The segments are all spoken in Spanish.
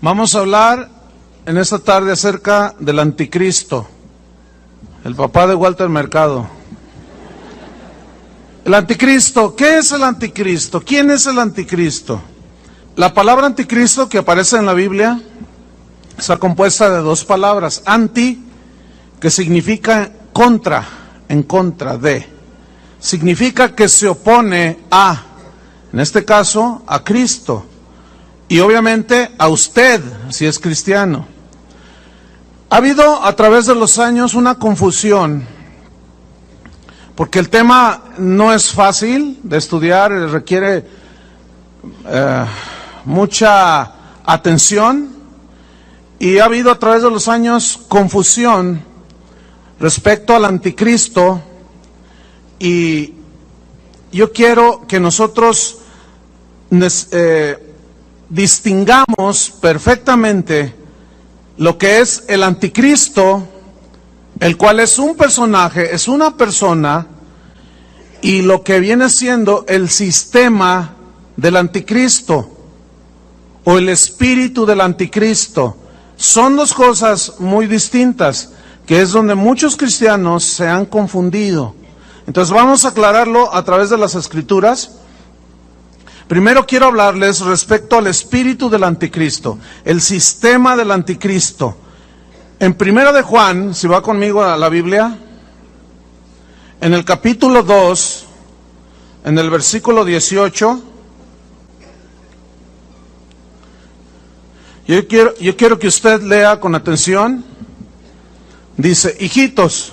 Vamos a hablar en esta tarde acerca del anticristo, el papá de Walter Mercado. El anticristo, ¿qué es el anticristo? ¿Quién es el anticristo? La palabra anticristo que aparece en la Biblia está compuesta de dos palabras. Anti, que significa contra, en contra de. Significa que se opone a, en este caso, a Cristo. Y obviamente a usted, si es cristiano. Ha habido a través de los años una confusión, porque el tema no es fácil de estudiar, requiere mucha atención, y ha habido a través de los años confusión respecto al anticristo, y yo quiero que nosotros distingamos perfectamente lo que es el anticristo, el cual es un personaje, es una persona, y lo que viene siendo el sistema del anticristo o el espíritu del anticristo. Son dos cosas muy distintas, que es donde muchos cristianos se han confundido. Entonces vamos a aclararlo a través de las Escrituras. Primero quiero hablarles respecto al espíritu del anticristo, el sistema del anticristo. En Primera de Juan, si va conmigo a la Biblia, en el capítulo 2, en el versículo 18, yo quiero que usted lea con atención. Dice: hijitos,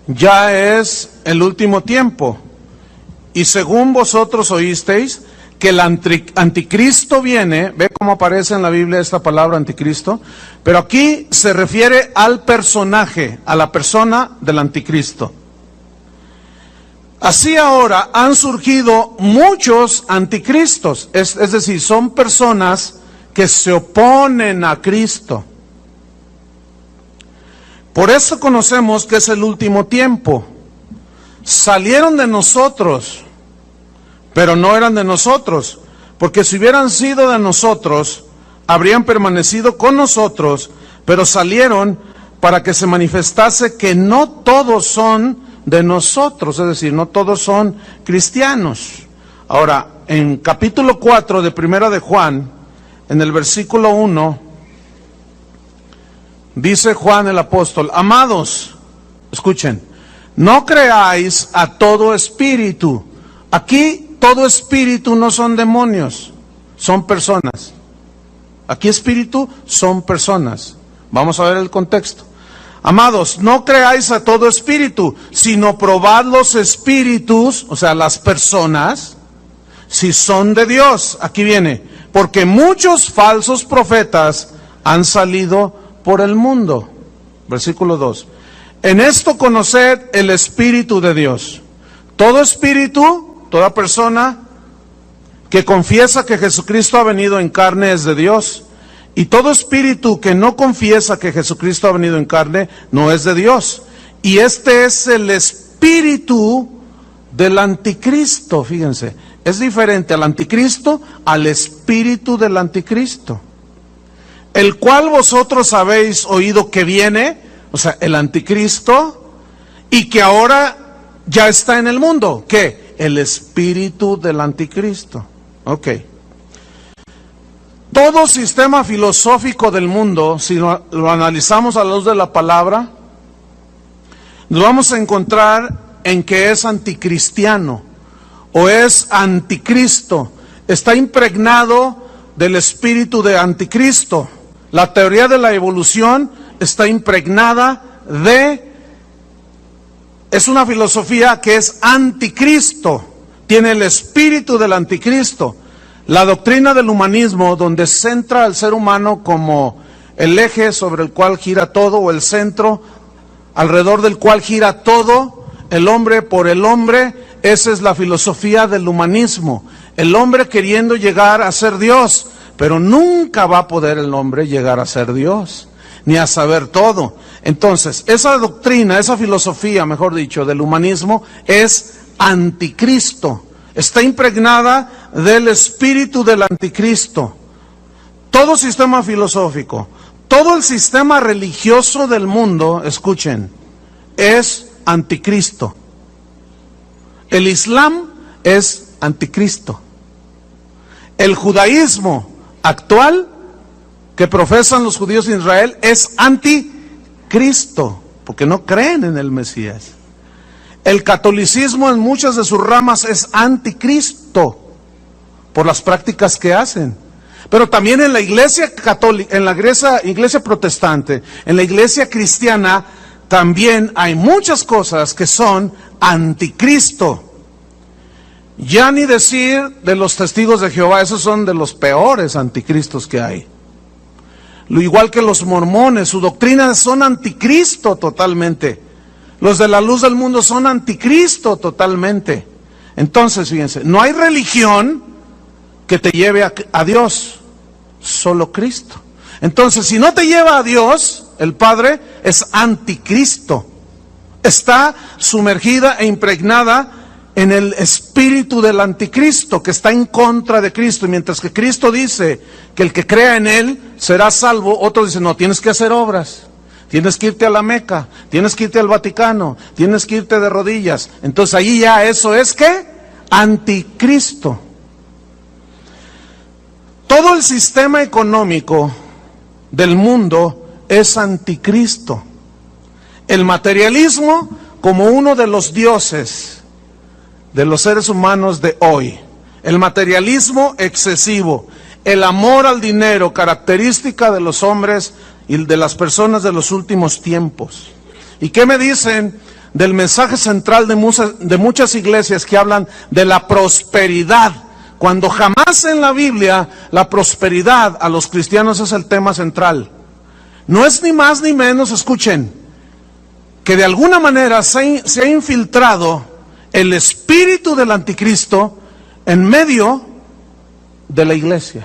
ya es el último tiempo, y según vosotros oísteis que el anticristo viene. Ve cómo aparece en la Biblia esta palabra anticristo, pero aquí se refiere al personaje, a la persona del anticristo. Así ahora han surgido muchos anticristos, es decir, son personas que se oponen a Cristo. Por eso conocemos que es el último tiempo. Salieron de nosotros, pero no eran de nosotros, porque si hubieran sido de nosotros, habrían permanecido con nosotros, pero salieron para que se manifestase que no todos son de nosotros, es decir, no todos son cristianos. Ahora, en capítulo 4 de Primera de Juan, en el versículo 1, dice Juan el apóstol: amados, escuchen, no creáis a todo espíritu. Aquí todo espíritu no son demonios, son personas. Aquí espíritu son personas. Vamos a ver el contexto. Amados, no creáis a todo espíritu, sino probad los espíritus, o sea, las personas, si son de Dios. Aquí viene: porque muchos falsos profetas han salido por el mundo. Versículo 2. En esto conoced el Espíritu de Dios. Todo espíritu, toda persona que confiesa que Jesucristo ha venido en carne es de Dios. Y todo espíritu que no confiesa que Jesucristo ha venido en carne no es de Dios. Y este es el espíritu del anticristo. Fíjense, es diferente al anticristo al espíritu del anticristo, el cual vosotros habéis oído que viene, o sea, el anticristo, y que ahora ya está en el mundo. ¿Qué? El espíritu del anticristo. Ok. Todo sistema filosófico del mundo, si lo analizamos a la luz de la palabra, nos vamos a encontrar en que es anticristiano o es anticristo. Está impregnado del espíritu de anticristo. La teoría de la evolución está impregnada es una filosofía que es anticristo, tiene el espíritu del anticristo. La doctrina del humanismo, donde centra al ser humano como el eje sobre el cual gira todo, o el centro alrededor del cual gira todo, el hombre por el hombre, esa es la filosofía del humanismo. El hombre queriendo llegar a ser Dios, pero nunca va a poder el hombre llegar a ser Dios, ni a saber todo. Entonces, esa doctrina, esa filosofía, mejor dicho, del humanismo, es anticristo. Está impregnada del espíritu del anticristo. todo sistema filosófico, todo el sistema religioso del mundo, escuchen, es anticristo. El Islam es anticristo. El judaísmo actual que profesan los judíos de Israel es anticristo, porque no creen en el Mesías. El catolicismo en muchas de sus ramas es anticristo por las prácticas que hacen. Pero también en la iglesia católica, en la iglesia protestante, en la iglesia cristiana, también hay muchas cosas que son anticristo. Ya ni decir de los testigos de Jehová, esos son de los peores anticristos que hay. Lo igual que los mormones, su doctrina son anticristo totalmente. Los de la luz del mundo son anticristo totalmente. Entonces, fíjense, no hay religión que te lleve a Dios, solo Cristo. Entonces, si no te lleva a Dios, el Padre es anticristo. Está sumergida e impregnada en el espíritu del anticristo, que está en contra de Cristo. Y mientras que Cristo dice que el que crea en Él será salvo, otros dicen, no, tienes que hacer obras. Tienes que irte a la Meca, tienes que irte al Vaticano, tienes que irte de rodillas. Entonces ahí ya eso es ¿qué? Anticristo. Todo el sistema económico del mundo es anticristo. El materialismo como uno de los dioses de los seres humanos de hoy. El materialismo excesivo, el amor al dinero, característica de los hombres y de las personas de los últimos tiempos. ¿Y qué me dicen del mensaje central de muchas iglesias que hablan de la prosperidad? Cuando jamás en la Biblia la prosperidad a los cristianos es el tema central. No es ni más ni menos, escuchen, que de alguna manera se ha infiltrado el espíritu del anticristo en medio de la iglesia,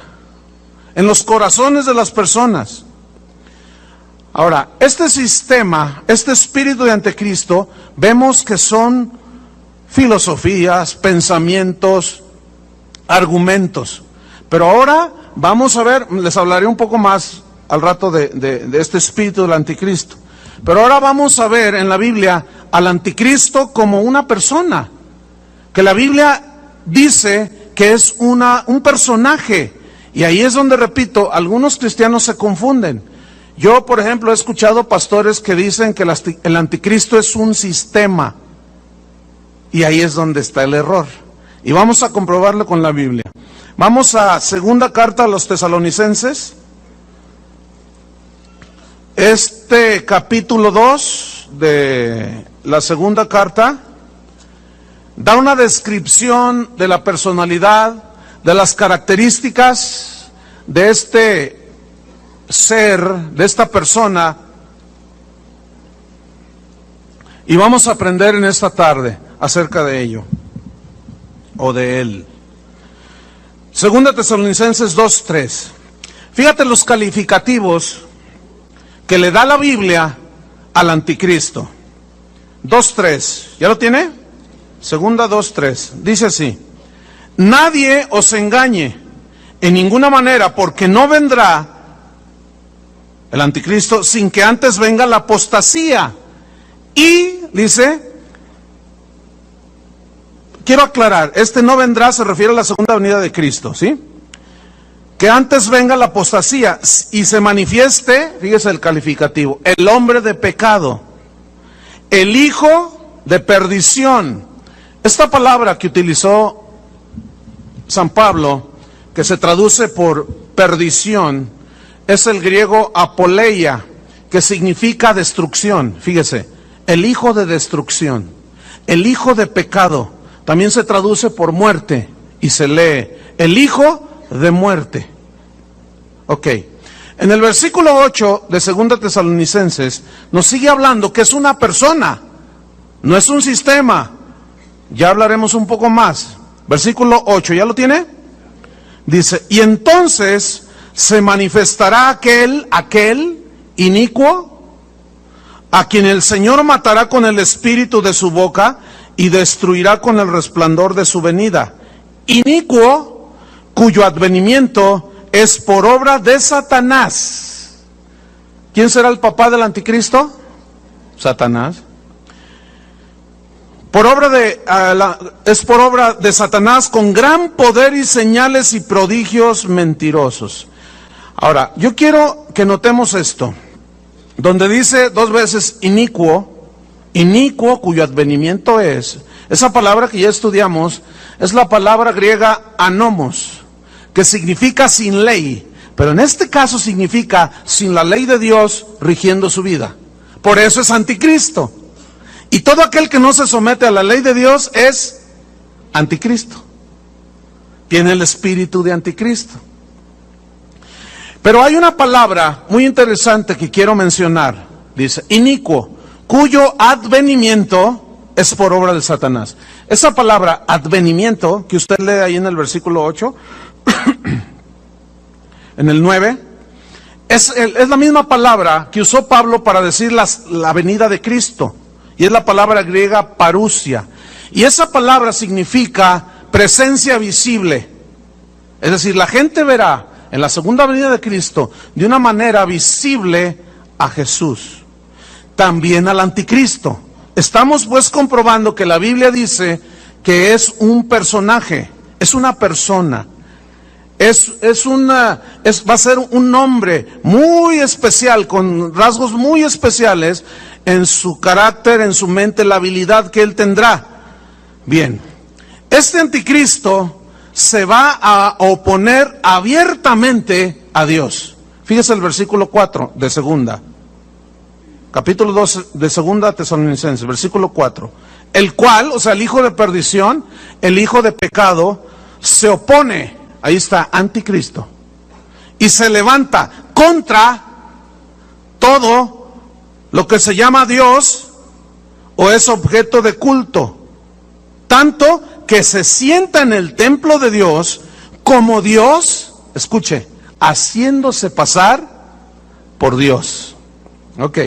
en los corazones de las personas. Ahora, este sistema, este espíritu de anticristo, vemos que son filosofías, pensamientos, argumentos. Pero ahora vamos a ver, les hablaré un poco más al rato de este espíritu del anticristo. Pero ahora vamos a ver en la Biblia al anticristo como una persona, que la Biblia dice que es un personaje. Y ahí es donde, repito, algunos cristianos se confunden. Yo, por ejemplo, he escuchado pastores que dicen que el anticristo es un sistema. Y ahí es donde está el error. Y vamos a comprobarlo con la Biblia. Vamos a segunda carta a los Tesalonicenses. Este capítulo 2 de la segunda carta da una descripción de la personalidad, de las características de este ser, de esta persona, y vamos a aprender en esta tarde acerca de ello, o de él. Segunda Tesalonicenses 2:3. Fíjate los calificativos que le da la Biblia al anticristo. 2:3, ¿ya lo tiene? Segunda 2:3, dice así: nadie os engañe en ninguna manera, porque no vendrá el anticristo sin que antes venga la apostasía. Y dice, quiero aclarar, este no vendrá se refiere a la segunda venida de Cristo, ¿sí? Que antes venga la apostasía y se manifieste, fíjese el calificativo, el hombre de pecado, el hijo de perdición. Esta palabra que utilizó San Pablo, que se traduce por perdición, es el griego apoleia, que significa destrucción. Fíjese, el hijo de destrucción, el hijo de pecado, también se traduce por muerte y se lee el hijo de muerte. Ok, en el versículo 8 de segunda Tesalonicenses nos sigue hablando que es una persona, no es un sistema. Ya hablaremos un poco más. Versículo 8, ¿ya lo tiene? Dice, y entonces se manifestará aquel inicuo, a quien el Señor matará con el espíritu de su boca y destruirá con el resplandor de su venida. Inicuo, cuyo advenimiento es por obra de Satanás. ¿Quién será el papá del anticristo? Satanás. Es por obra de Satanás con gran poder y señales y prodigios mentirosos. Ahora, yo quiero que notemos esto, donde dice 2 veces inicuo, cuyo advenimiento es, esa palabra que ya estudiamos, es la palabra griega anomos, que significa sin ley, pero en este caso significa sin la ley de Dios rigiendo su vida. Por eso es anticristo. Y todo aquel que no se somete a la ley de Dios es anticristo. Tiene el espíritu de anticristo. Pero hay una palabra muy interesante que quiero mencionar. Dice, inicuo, cuyo advenimiento es por obra de Satanás. Esa palabra advenimiento, que usted lee ahí en el versículo 8, en el 9, es la misma palabra que usó Pablo para decir la venida de Cristo. Y es la palabra griega parousia. Y esa palabra significa presencia visible. Es decir, la gente verá en la segunda venida de Cristo de una manera visible a Jesús. También al anticristo. Estamos pues comprobando que la Biblia dice que es un personaje, es una persona. Va a ser un hombre muy especial, con rasgos muy especiales en su carácter, en su mente, la habilidad que él tendrá. Bien, este anticristo se va a oponer abiertamente a Dios. Fíjese el versículo 4 de segunda, capítulo 2 de segunda Tesalonicenses, versículo 4. El cual, o sea, el hijo de perdición, el hijo de pecado, se opone, ahí está, anticristo, y se levanta contra todo lo que se llama Dios o es objeto de culto, tanto que se sienta en el templo de Dios como Dios, escuche, haciéndose pasar por Dios. Ok.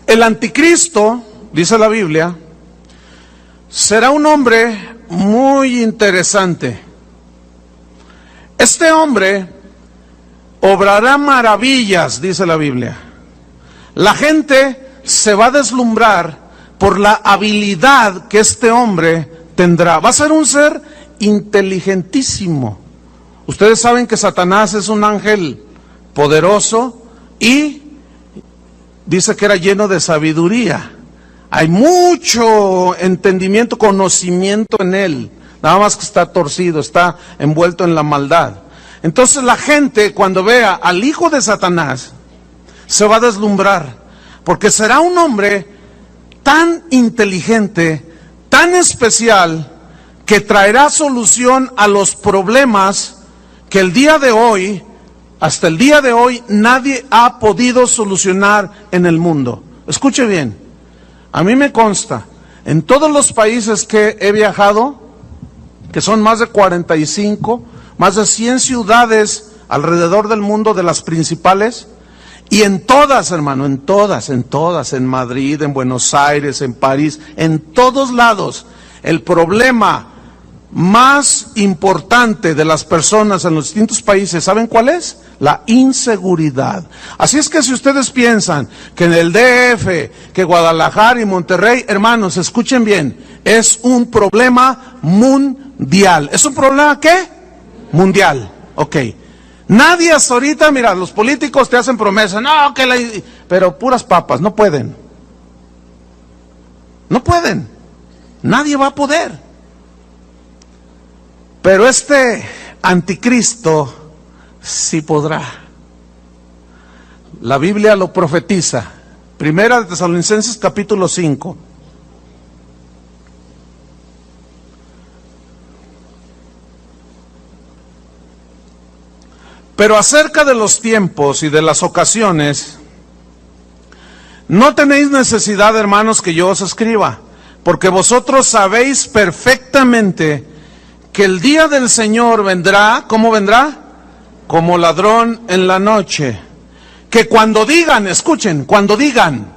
El anticristo, dice la Biblia, será un hombre muy interesante. Este hombre obrará maravillas, dice la Biblia. La gente se va a deslumbrar por la habilidad que este hombre tendrá. Va a ser un ser inteligentísimo. Ustedes saben que Satanás es un ángel poderoso y dice que era lleno de sabiduría. Hay mucho entendimiento, conocimiento en él. Nada más que está torcido, está envuelto en la maldad. Entonces la gente, cuando vea al hijo de Satanás, se va a deslumbrar, porque será un hombre tan inteligente, tan especial, que traerá solución a los problemas que el día de hoy, hasta el día de hoy, nadie ha podido solucionar en el mundo. Escuche bien, a mí me consta, en todos los países que he viajado, que son más de 45, más de 100 ciudades alrededor del mundo, de las principales, y en todas, hermano, en todas, en Madrid, en Buenos Aires, en París, en todos lados, el problema más importante de las personas en los distintos países, ¿saben cuál es? La inseguridad. Así es que si ustedes piensan que en el DF, que Guadalajara y Monterrey, hermanos, escuchen bien, es un problema mundial. ¿Es un problema qué? Mundial, ok. Nadie hasta ahorita, mira, los políticos te hacen promesas, no, pero puras papas, no pueden. No pueden. Nadie va a poder. Pero este anticristo sí podrá. La Biblia lo profetiza. Primera de Tesalonicenses capítulo 5. Pero acerca de los tiempos y de las ocasiones, no tenéis necesidad, hermanos, que yo os escriba, porque vosotros sabéis perfectamente que el día del Señor vendrá, ¿cómo vendrá? Como ladrón en la noche. Que cuando digan, escuchen, cuando digan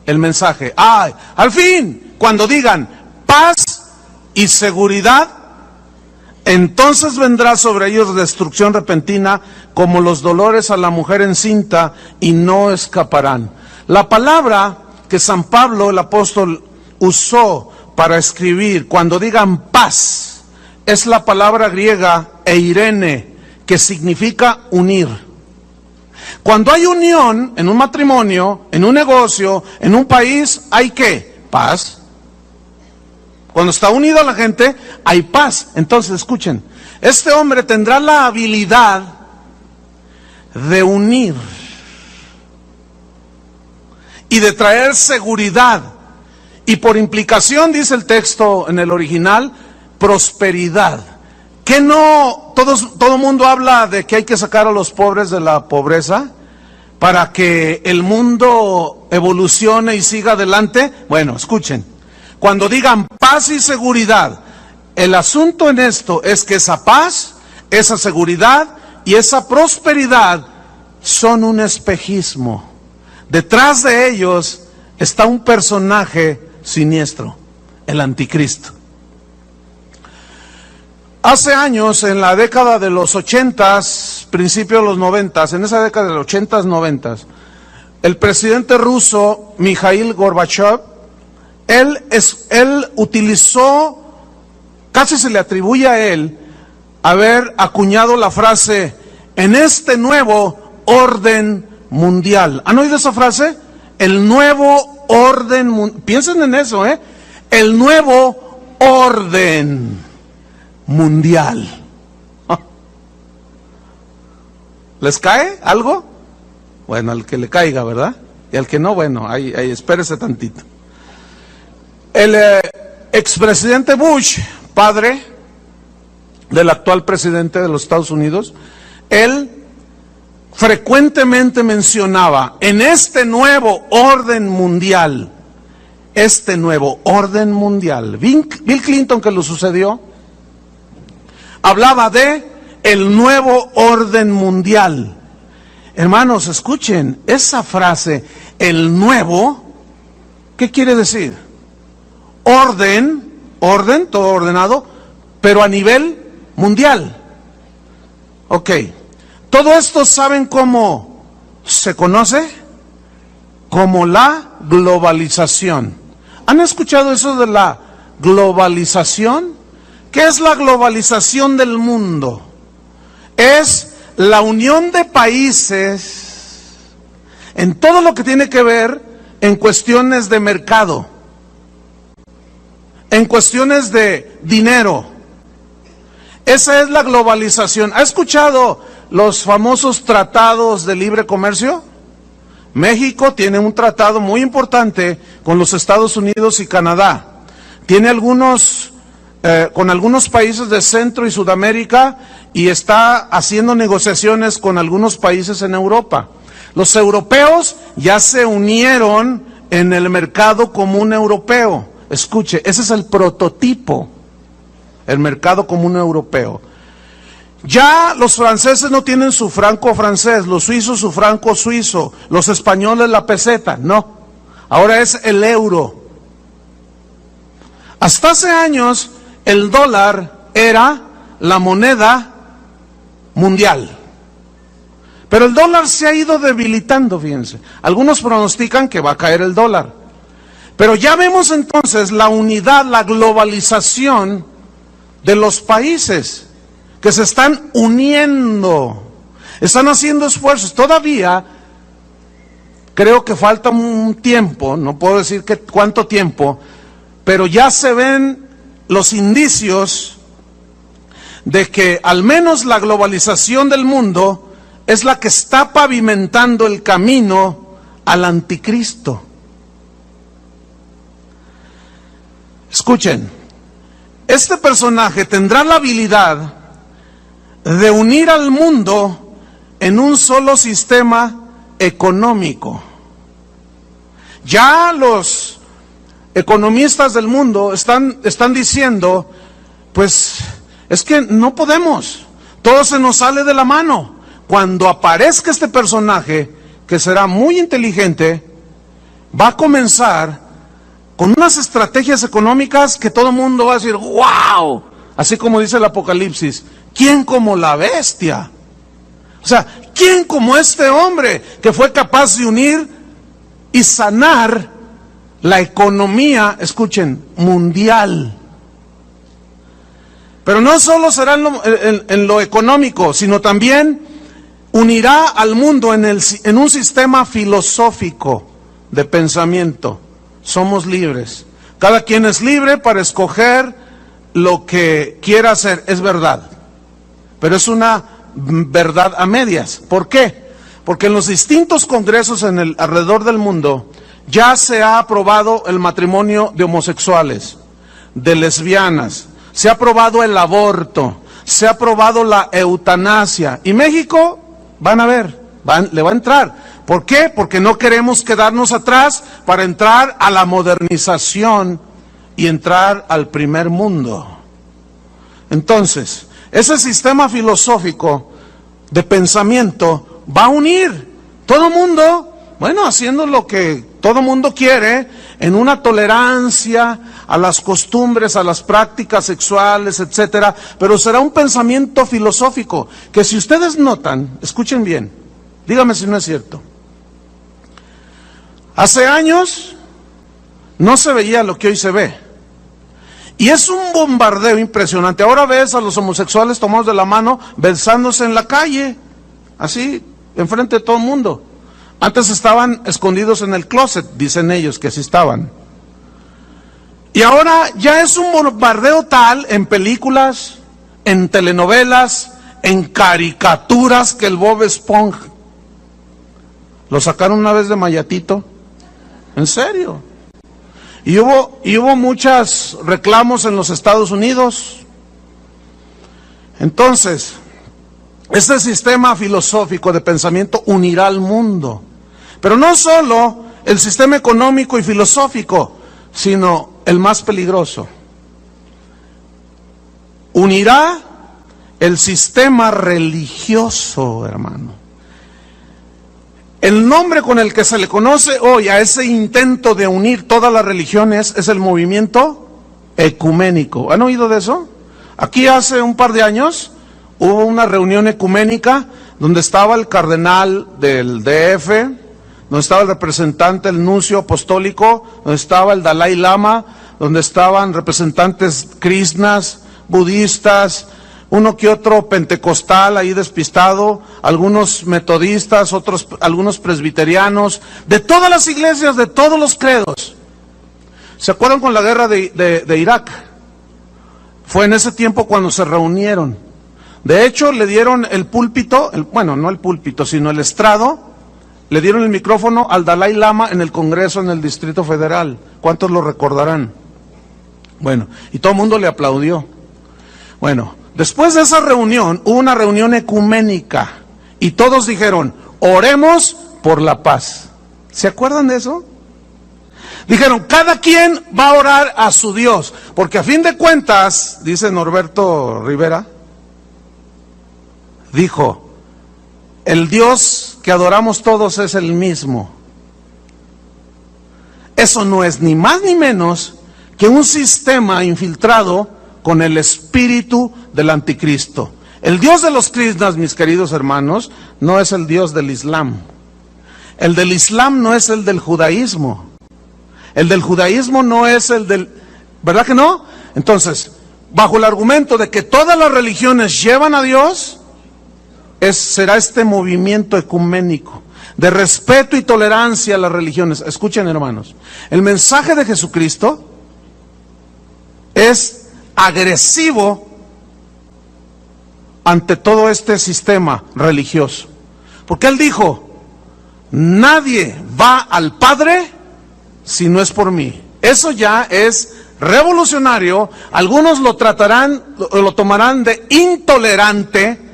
el mensaje, al fin, cuando digan paz y seguridad, Entonces vendrá sobre ellos destrucción repentina como los dolores a la mujer encinta y no escaparán. La palabra que San Pablo el apóstol usó para escribir cuando digan paz es la palabra griega eirene, que significa unir. Cuando hay unión en un matrimonio, en un negocio, en un país, ¿hay qué? Paz. Cuando está unida la gente, hay paz. Entonces, escuchen, este hombre tendrá la habilidad de unir y de traer seguridad. Y por implicación, dice el texto en el original, prosperidad. ¿Que no todo mundo habla de que hay que sacar a los pobres de la pobreza para que el mundo evolucione y siga adelante? Bueno, escuchen, cuando digan paz y seguridad, el asunto en esto es que esa paz, esa seguridad y esa prosperidad son un espejismo. Detrás de ellos está un personaje siniestro, el anticristo. Hace años, en la década de los 80s, principio de los 90s, en esa década de los 80s, 90s, el presidente ruso, Mikhail Gorbachev, él utilizó, casi se le atribuye a él, haber acuñado la frase, en este nuevo orden mundial. ¿Han oído esa frase? El nuevo orden mundial. Piensen en eso, el nuevo orden mundial. ¿Les cae algo? Bueno, al que le caiga, ¿verdad? Y al que no, bueno, ahí espérese tantito. El expresidente Bush, padre del actual presidente de los Estados Unidos, él frecuentemente mencionaba, en este nuevo orden mundial, Bill Clinton, que lo sucedió, hablaba de el nuevo orden mundial. Hermanos, escuchen, esa frase, el nuevo, ¿qué quiere decir? Orden, todo ordenado, pero a nivel mundial. Ok, todo esto, ¿saben cómo se conoce? Como la globalización. ¿Han escuchado eso de la globalización? ¿Qué es la globalización del mundo? Es la unión de países en todo lo que tiene que ver en cuestiones de mercado, en cuestiones de dinero. Esa es la globalización. ¿Ha escuchado los famosos tratados de libre comercio? México tiene un tratado muy importante con los Estados Unidos y Canadá. Tiene con algunos países de Centro y Sudamérica y está haciendo negociaciones con algunos países en Europa. Los europeos ya se unieron en el mercado común europeo. Escuche, ese es el prototipo, el mercado común europeo. Ya los franceses no tienen su franco francés, los suizos su franco suizo, los españoles la peseta, no. Ahora es el euro. Hasta hace años el dólar era la moneda mundial. Pero el dólar se ha ido debilitando, fíjense. Algunos pronostican que va a caer el dólar. Pero ya vemos entonces la unidad, la globalización de los países que se están uniendo, están haciendo esfuerzos. Todavía creo que falta un tiempo, no puedo decir cuánto tiempo, pero ya se ven los indicios de que al menos la globalización del mundo es la que está pavimentando el camino al anticristo. Escuchen, este personaje tendrá la habilidad de unir al mundo en un solo sistema económico. Ya los economistas del mundo están diciendo, pues es que no podemos, todo se nos sale de la mano. Cuando aparezca este personaje, que será muy inteligente, va a comenzar con unas estrategias económicas que todo el mundo va a decir, ¡wow! así como dice el Apocalipsis, ¿quién como la bestia? O sea, ¿quién como este hombre que fue capaz de unir y sanar la economía, escuchen, mundial? Pero no solo será en lo económico, sino también unirá al mundo en un sistema filosófico de pensamiento. Somos libres. Cada quien es libre para escoger lo que quiera hacer. Es verdad. Pero es una verdad a medias. ¿Por qué? Porque en los distintos congresos alrededor del mundo ya se ha aprobado el matrimonio de homosexuales, de lesbianas, se ha aprobado el aborto, se ha aprobado la eutanasia. Y México, van a ver, le va a entrar. ¿Por qué? Porque no queremos quedarnos atrás para entrar a la modernización y entrar al primer mundo. Entonces, ese sistema filosófico de pensamiento va a unir todo mundo, bueno, haciendo lo que todo mundo quiere, en una tolerancia a las costumbres, a las prácticas sexuales, etcétera, pero será un pensamiento filosófico que, si ustedes notan, escuchen bien, dígame si no es cierto. Hace años no se veía lo que hoy se ve. Y es un bombardeo impresionante. Ahora ves a los homosexuales tomados de la mano, besándose en la calle, así, enfrente de todo el mundo. Antes estaban escondidos en el closet, dicen ellos que así estaban. Y ahora ya es un bombardeo tal en películas, en telenovelas, en caricaturas, que el Bob Esponja lo sacaron una vez de Mayatito. ¿En serio? Y hubo muchos reclamos en los Estados Unidos. Entonces, este sistema filosófico de pensamiento unirá al mundo. Pero no solo el sistema económico y filosófico, sino el más peligroso. Unirá el sistema religioso, hermano. El nombre con el que se le conoce hoy a ese intento de unir todas las religiones es el movimiento ecuménico. ¿Han oído de eso? Aquí hace un par de años hubo una reunión ecuménica donde estaba el cardenal del DF, donde estaba el representante, el nuncio apostólico, donde estaba el Dalai Lama, donde estaban representantes krishnas, budistas, uno que otro pentecostal ahí despistado, algunos metodistas, algunos presbiterianos, de todas las iglesias, de todos los credos. ¿Se acuerdan con la guerra de Irak? Fue en ese tiempo cuando se reunieron. De hecho, le dieron el púlpito, bueno, no el púlpito, sino el estrado, le dieron el micrófono al Dalai Lama en el Congreso, en el Distrito Federal. ¿Cuántos lo recordarán? Bueno, y todo el mundo le aplaudió. Bueno, después de esa reunión, hubo una reunión ecuménica y todos dijeron, oremos por la paz. ¿Se acuerdan de eso? Dijeron, cada quien va a orar a su Dios, porque a fin de cuentas, dice Norberto Rivera, dijo, el Dios que adoramos todos es el mismo. Eso no es ni más ni menos que un sistema infiltrado con el espíritu del anticristo. El Dios de los krishnas, mis queridos hermanos, no es el Dios del Islam. El del Islam no es el del judaísmo. El del judaísmo no es el del... ¿Verdad que no? Entonces, bajo el argumento de que todas las religiones llevan a Dios, será este movimiento ecuménico de respeto y tolerancia a las religiones. Escuchen, hermanos, el mensaje de Jesucristo es agresivo ante todo este sistema religioso, porque Él dijo, nadie va al Padre si no es por mí. Eso ya es revolucionario. Algunos lo tratarán, lo tomarán de intolerante,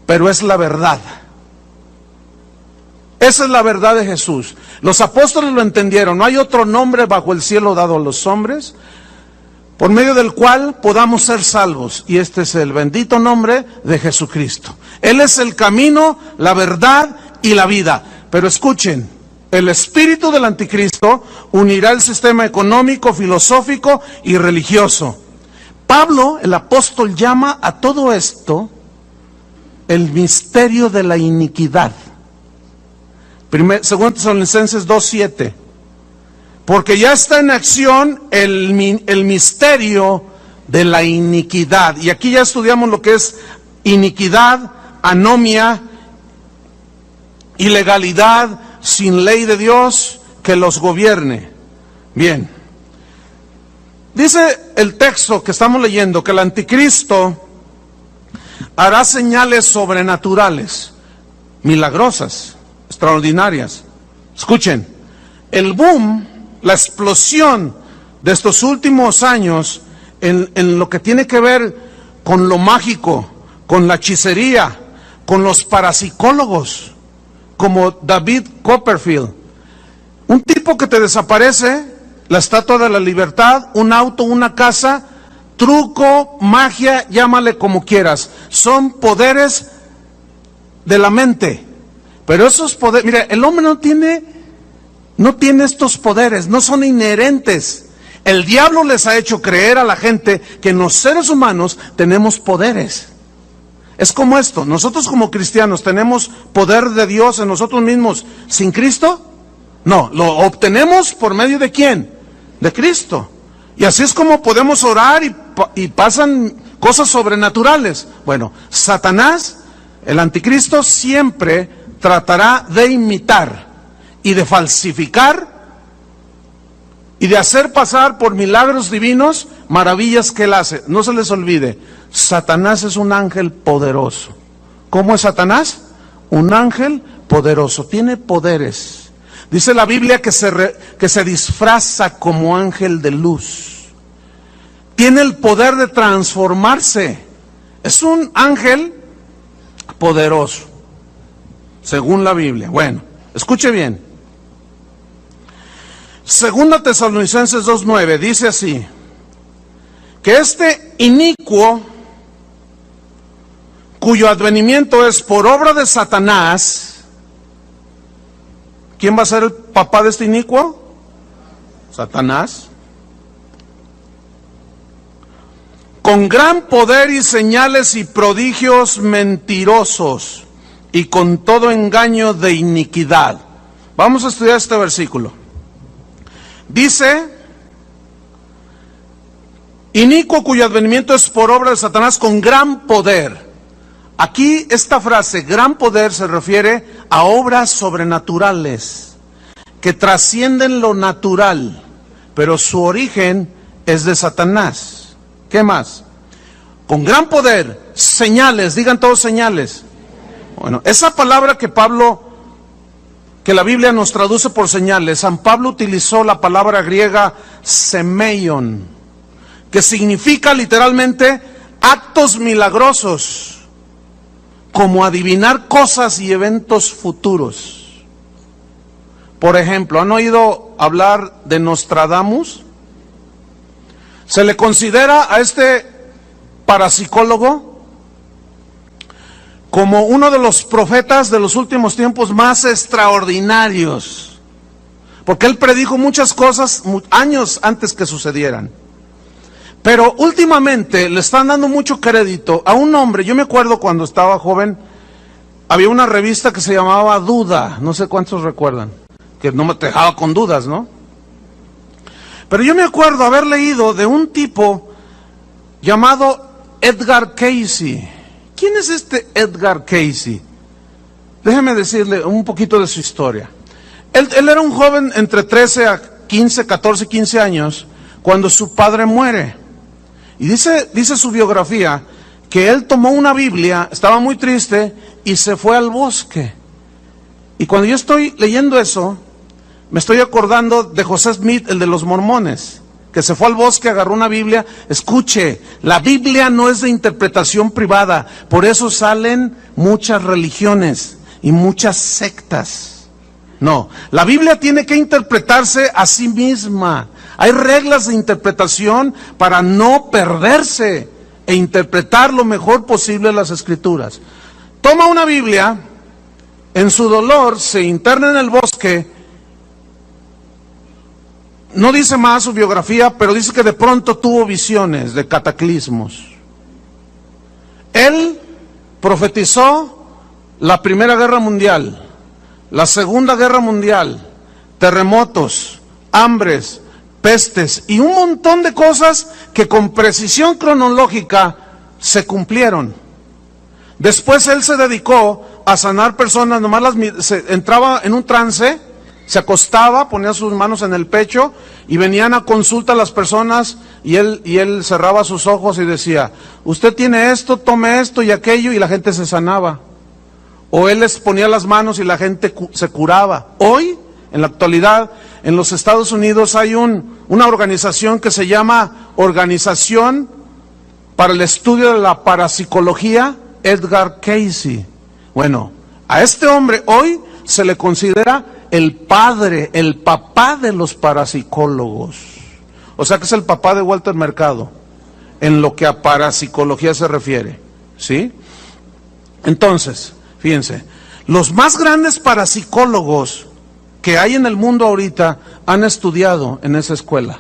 pero es la verdad. Esa es la verdad de Jesús. Los apóstoles lo entendieron. No hay otro nombre bajo el cielo dado a los hombres por medio del cual podamos ser salvos. Y este es el bendito nombre de Jesucristo. Él es el camino, la verdad y la vida. Pero escuchen, el espíritu del anticristo unirá el sistema económico, filosófico y religioso Pablo, el apóstol, llama a todo esto el misterio de la iniquidad. Segundo Tesalonicenses 2:7. Porque ya está en acción el misterio de la iniquidad. Y aquí ya estudiamos lo que es iniquidad, anomia, ilegalidad, sin ley de Dios que los gobierne. Bien. Dice el texto que estamos leyendo que el anticristo hará señales sobrenaturales, milagrosas, extraordinarias. Escuchen, el boom, la explosión de estos últimos años en lo que tiene que ver con lo mágico, con la hechicería, con los parapsicólogos, como David Copperfield, un tipo que te desaparece, la Estatua de la Libertad, un auto, una casa, truco, magia, llámale como quieras, son poderes de la mente. Pero esos poderes, mira, el hombre no tiene estos poderes, no son inherentes. El diablo les ha hecho creer a la gente que los seres humanos tenemos poderes. Es como esto, nosotros como cristianos tenemos poder de Dios en nosotros mismos sin Cristo. No, lo obtenemos por medio de ¿quién? De Cristo. Y así es como podemos orar y pasan cosas sobrenaturales. Bueno, Satanás, el anticristo, siempre tratará de imitar y de falsificar y de hacer pasar por milagros divinos maravillas que él hace. No se les olvide, Satanás es un ángel poderoso. ¿Cómo es Satanás? Un ángel poderoso, tiene poderes. Dice la Biblia que se disfraza como ángel de luz. Tiene el poder de transformarse. Es un ángel poderoso, según la Biblia. Bueno, escuche bien. Segunda Tesalonicenses 2:9 dice así, que este inicuo, cuyo advenimiento es por obra de Satanás. ¿Quién va a ser el papá de este inicuo? Satanás. Con gran poder y señales y prodigios mentirosos y con todo engaño de iniquidad. Vamos a estudiar este versículo. Dice, inicuo cuyo advenimiento es por obra de Satanás con gran poder. Aquí esta frase, gran poder, se refiere a obras sobrenaturales que trascienden lo natural, pero su origen es de Satanás. ¿Qué más? Con gran poder, señales, digan todos señales. Bueno, esa palabra que la Biblia nos traduce por señales, San Pablo utilizó la palabra griega semeion, que significa literalmente actos milagrosos, como adivinar cosas y eventos futuros. Por ejemplo, ¿han oído hablar de Nostradamus? Se le considera a este parapsicólogo como uno de los profetas de los últimos tiempos más extraordinarios, porque él predijo muchas cosas años antes que sucedieran. Pero últimamente le están dando mucho crédito a un hombre. Yo me acuerdo cuando estaba joven, había una revista que se llamaba Duda, no sé cuántos recuerdan, que no me dejaba con dudas, ¿no? Pero yo me acuerdo haber leído de un tipo llamado Edgar Cayce. ¿Quién es este Edgar Cayce? Déjeme decirle un poquito de su historia. Él era un joven entre 13 a 15, 14, 15 años, cuando su padre muere. Y dice su biografía que él tomó una Biblia, estaba muy triste y se fue al bosque. Y cuando yo estoy leyendo eso, me estoy acordando de José Smith, el de los mormones, que se fue al bosque, agarró una Biblia. Escuche, la Biblia no es de interpretación privada, por eso salen muchas religiones y muchas sectas. No, la Biblia tiene que interpretarse a sí misma. Hay reglas de interpretación para no perderse e interpretar lo mejor posible las Escrituras. Toma una Biblia, en su dolor se interna en el bosque, no dice más su biografía, pero dice que de pronto tuvo visiones de cataclismos. Él profetizó la Primera Guerra Mundial, la Segunda Guerra Mundial, terremotos, hambres, pestes y un montón de cosas que con precisión cronológica se cumplieron. Después él se dedicó a sanar personas, entraba en un trance, se acostaba, ponía sus manos en el pecho y venían a consulta a las personas y él cerraba sus ojos y decía, usted tiene esto, tome esto y aquello, y la gente se sanaba. O él les ponía las manos y la gente se curaba. Hoy, en la actualidad, en los Estados Unidos hay una organización que se llama Organización para el Estudio de la Parapsicología, Edgar Cayce. Bueno, a este hombre hoy se le considera el papá de los parapsicólogos. O sea que es el papá de Walter Mercado, en lo que a parapsicología se refiere, ¿sí? Entonces, fíjense, los más grandes parapsicólogos que hay en el mundo ahorita han estudiado en esa escuela.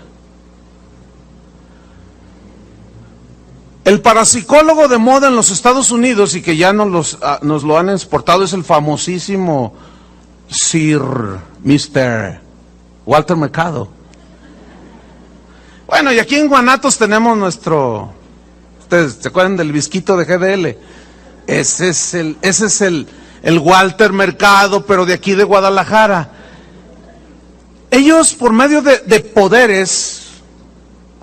El parapsicólogo de moda en los Estados Unidos y que ya nos lo han exportado es el famosísimo Sir Mr. Walter Mercado. Bueno, y aquí en Guanatos tenemos nuestro, ustedes se acuerdan del Visquito de GDL, ese es el Walter Mercado, pero de aquí de Guadalajara. Ellos por medio de poderes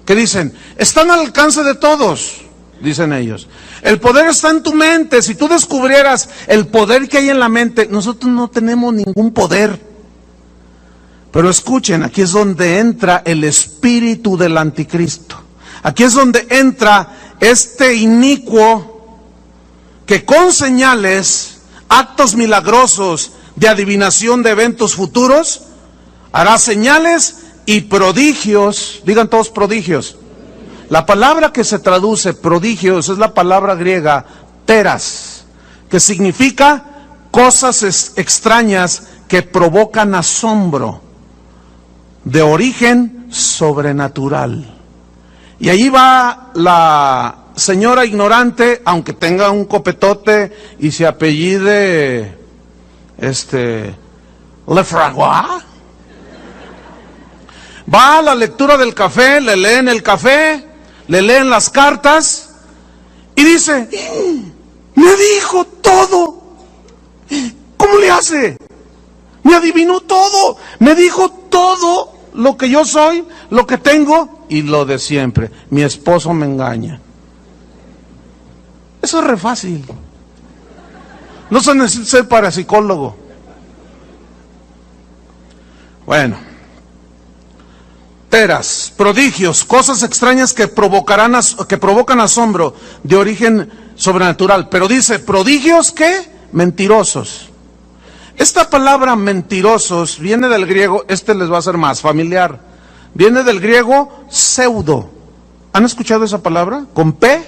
que dicen, están al alcance de todos, dicen ellos. El poder está en tu mente. Si tú descubrieras el poder que hay en la mente, nosotros no tenemos ningún poder. Pero escuchen, aquí es donde entra el espíritu del anticristo. Aquí es donde entra este inicuo que con señales, actos milagrosos de adivinación de eventos futuros, hará señales y prodigios. Digan todos prodigios. La palabra que se traduce prodigios es la palabra griega teras, que significa cosas extrañas que provocan asombro, de origen sobrenatural. Y allí va la señora ignorante, aunque tenga un copetote y se apellide Lefragua. Va a la lectura del café, le leen el café, le leen las cartas y dice, me dijo todo. ¿Cómo le hace? Me adivinó todo, me dijo todo lo que yo soy, lo que tengo y lo de siempre. Mi esposo me engaña. Eso es re fácil. No se necesita ser parapsicólogo. Bueno. Teras, prodigios, cosas extrañas que provocan asombro de origen sobrenatural. Pero dice, prodigios, ¿qué? Mentirosos. Esta palabra mentirosos viene del griego, les va a ser más familiar. Viene del griego pseudo. ¿Han escuchado esa palabra? Con P,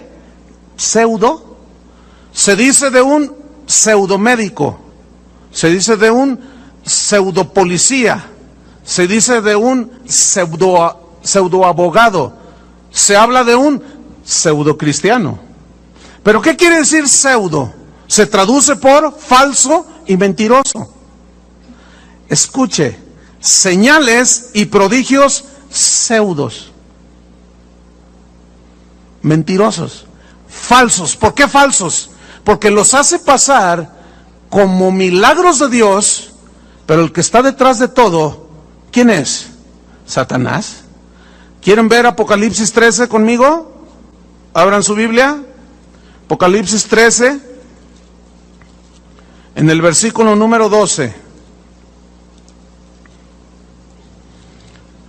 pseudo. Se dice de un pseudomédico, se dice de un pseudopolicía, se dice de un pseudoabogado, se habla de un pseudocristiano. ¿Pero qué quiere decir pseudo? Se traduce por falso y mentiroso. Escuche, señales y prodigios pseudos, mentirosos, falsos. ¿Por qué falsos? Porque los hace pasar como milagros de Dios, pero el que está detrás de todo, ¿quién es? Satanás. ¿Quieren ver Apocalipsis 13 conmigo? Abran su Biblia. Apocalipsis 13, en el versículo número 12.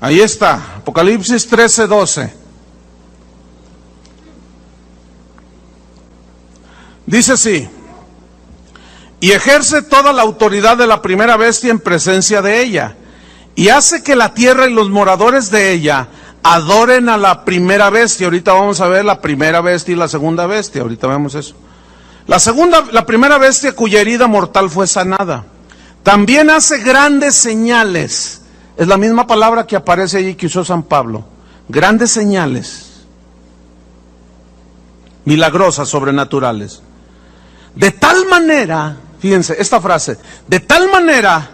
Ahí está, Apocalipsis 13, 12. Dice así: y ejerce toda la autoridad de la primera bestia en presencia de ella, y hace que la tierra y los moradores de ella adoren a la primera bestia. Ahorita vamos a ver la primera bestia y la segunda bestia, ahorita vemos eso. La primera bestia cuya herida mortal fue sanada. También hace grandes señales Es la misma palabra que aparece allí que usó San Pablo. Grandes señales, milagrosas, sobrenaturales. De tal manera, fíjense esta frase, de tal manera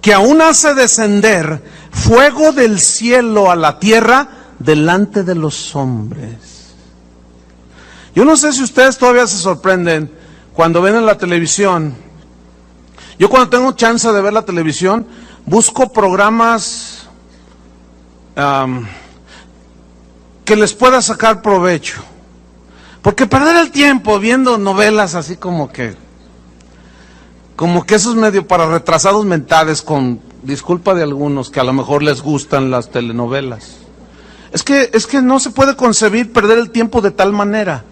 que aún hace descender fuego del cielo a la tierra delante de los hombres. Yo no sé si ustedes todavía se sorprenden cuando ven en la televisión. Yo cuando tengo chance de ver la televisión, busco programas que les pueda sacar provecho. Porque perder el tiempo viendo novelas así como que eso es medio para retrasados mentales, con disculpa de algunos que a lo mejor les gustan las telenovelas. Es que no se puede concebir perder el tiempo de tal manera.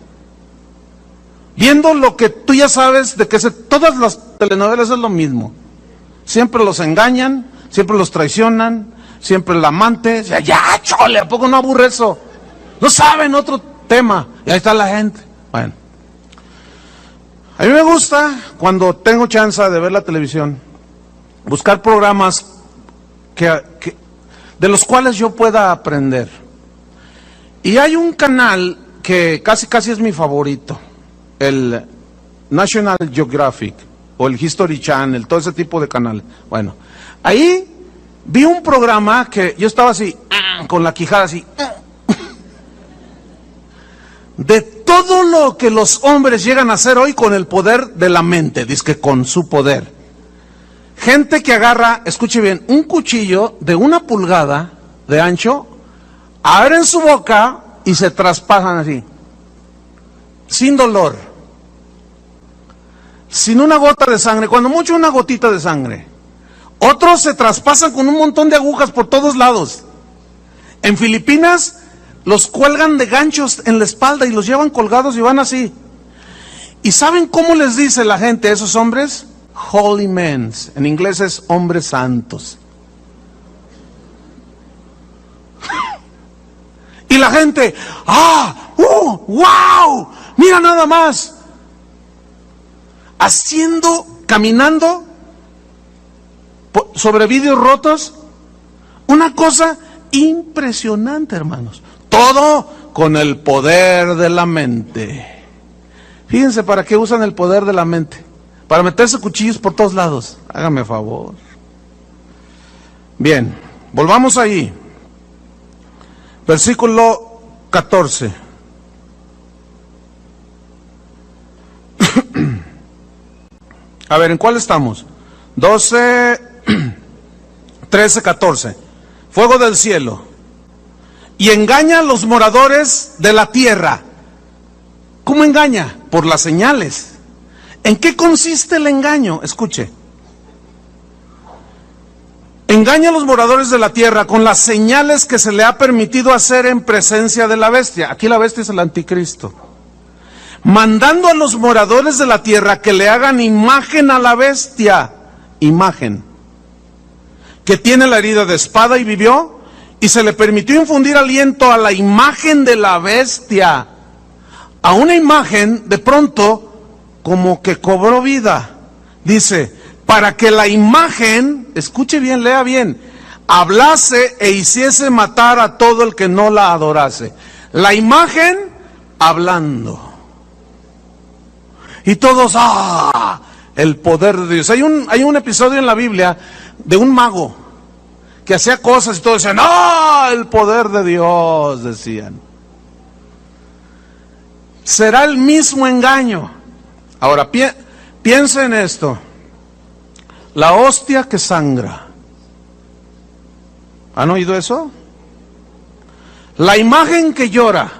Viendo lo que tú ya sabes de que todas las telenovelas es lo mismo. Siempre los engañan, siempre los traicionan, siempre el amante. Ya, chole, ¿a poco no aburre eso? No saben otro tema. Y ahí está la gente. Bueno. A mí me gusta, cuando tengo chance de ver la televisión, buscar programas de los cuales yo pueda aprender. Y hay un canal que casi es mi favorito, el National Geographic o el History Channel, todo ese tipo de canales. Bueno, ahí vi un programa que yo estaba así, con la quijada así, de todo lo que los hombres llegan a hacer hoy con el poder de la mente, dizque con su poder. Gente que agarra, escuche bien, un cuchillo de 1 pulgada de ancho, abren su boca y se traspasan así, sin dolor, sin una gota de sangre, cuando mucho una gotita de sangre. Otros se traspasan con un montón de agujas por todos lados. En Filipinas los cuelgan de ganchos en la espalda y los llevan colgados y van así. ¿Y saben cómo les dice la gente a esos hombres? Holy men. En inglés es hombres santos. Y la gente, wow, mira nada más. Caminando sobre vidrios rotos, una cosa impresionante, hermanos. Todo con el poder de la mente. Fíjense para qué usan el poder de la mente. Para meterse cuchillos por todos lados. Hágame favor. Bien, volvamos ahí. Versículo 14. A ver, ¿en cuál estamos? 12, 13, 14. Fuego del cielo. Y engaña a los moradores de la tierra. ¿Cómo engaña? Por las señales. ¿En qué consiste el engaño? Escuche. Engaña a los moradores de la tierra con las señales que se le ha permitido hacer en presencia de la bestia. Aquí la bestia es el anticristo. Mandando a los moradores de la tierra que le hagan imagen a la bestia. Imagen. Que tiene la herida de espada y vivió. Y se le permitió infundir aliento a la imagen de la bestia. A una imagen, de pronto, como que cobró vida. Dice, para que la imagen, escuche bien, lea bien, hablase e hiciese matar a todo el que no la adorase. La imagen, hablando. Y todos, el poder de Dios. Hay un episodio en la Biblia de un mago que hacía cosas y todos decían, el poder de Dios, decían. Será el mismo engaño. Ahora, piensa en esto. La hostia que sangra. ¿Han oído eso? La imagen que llora.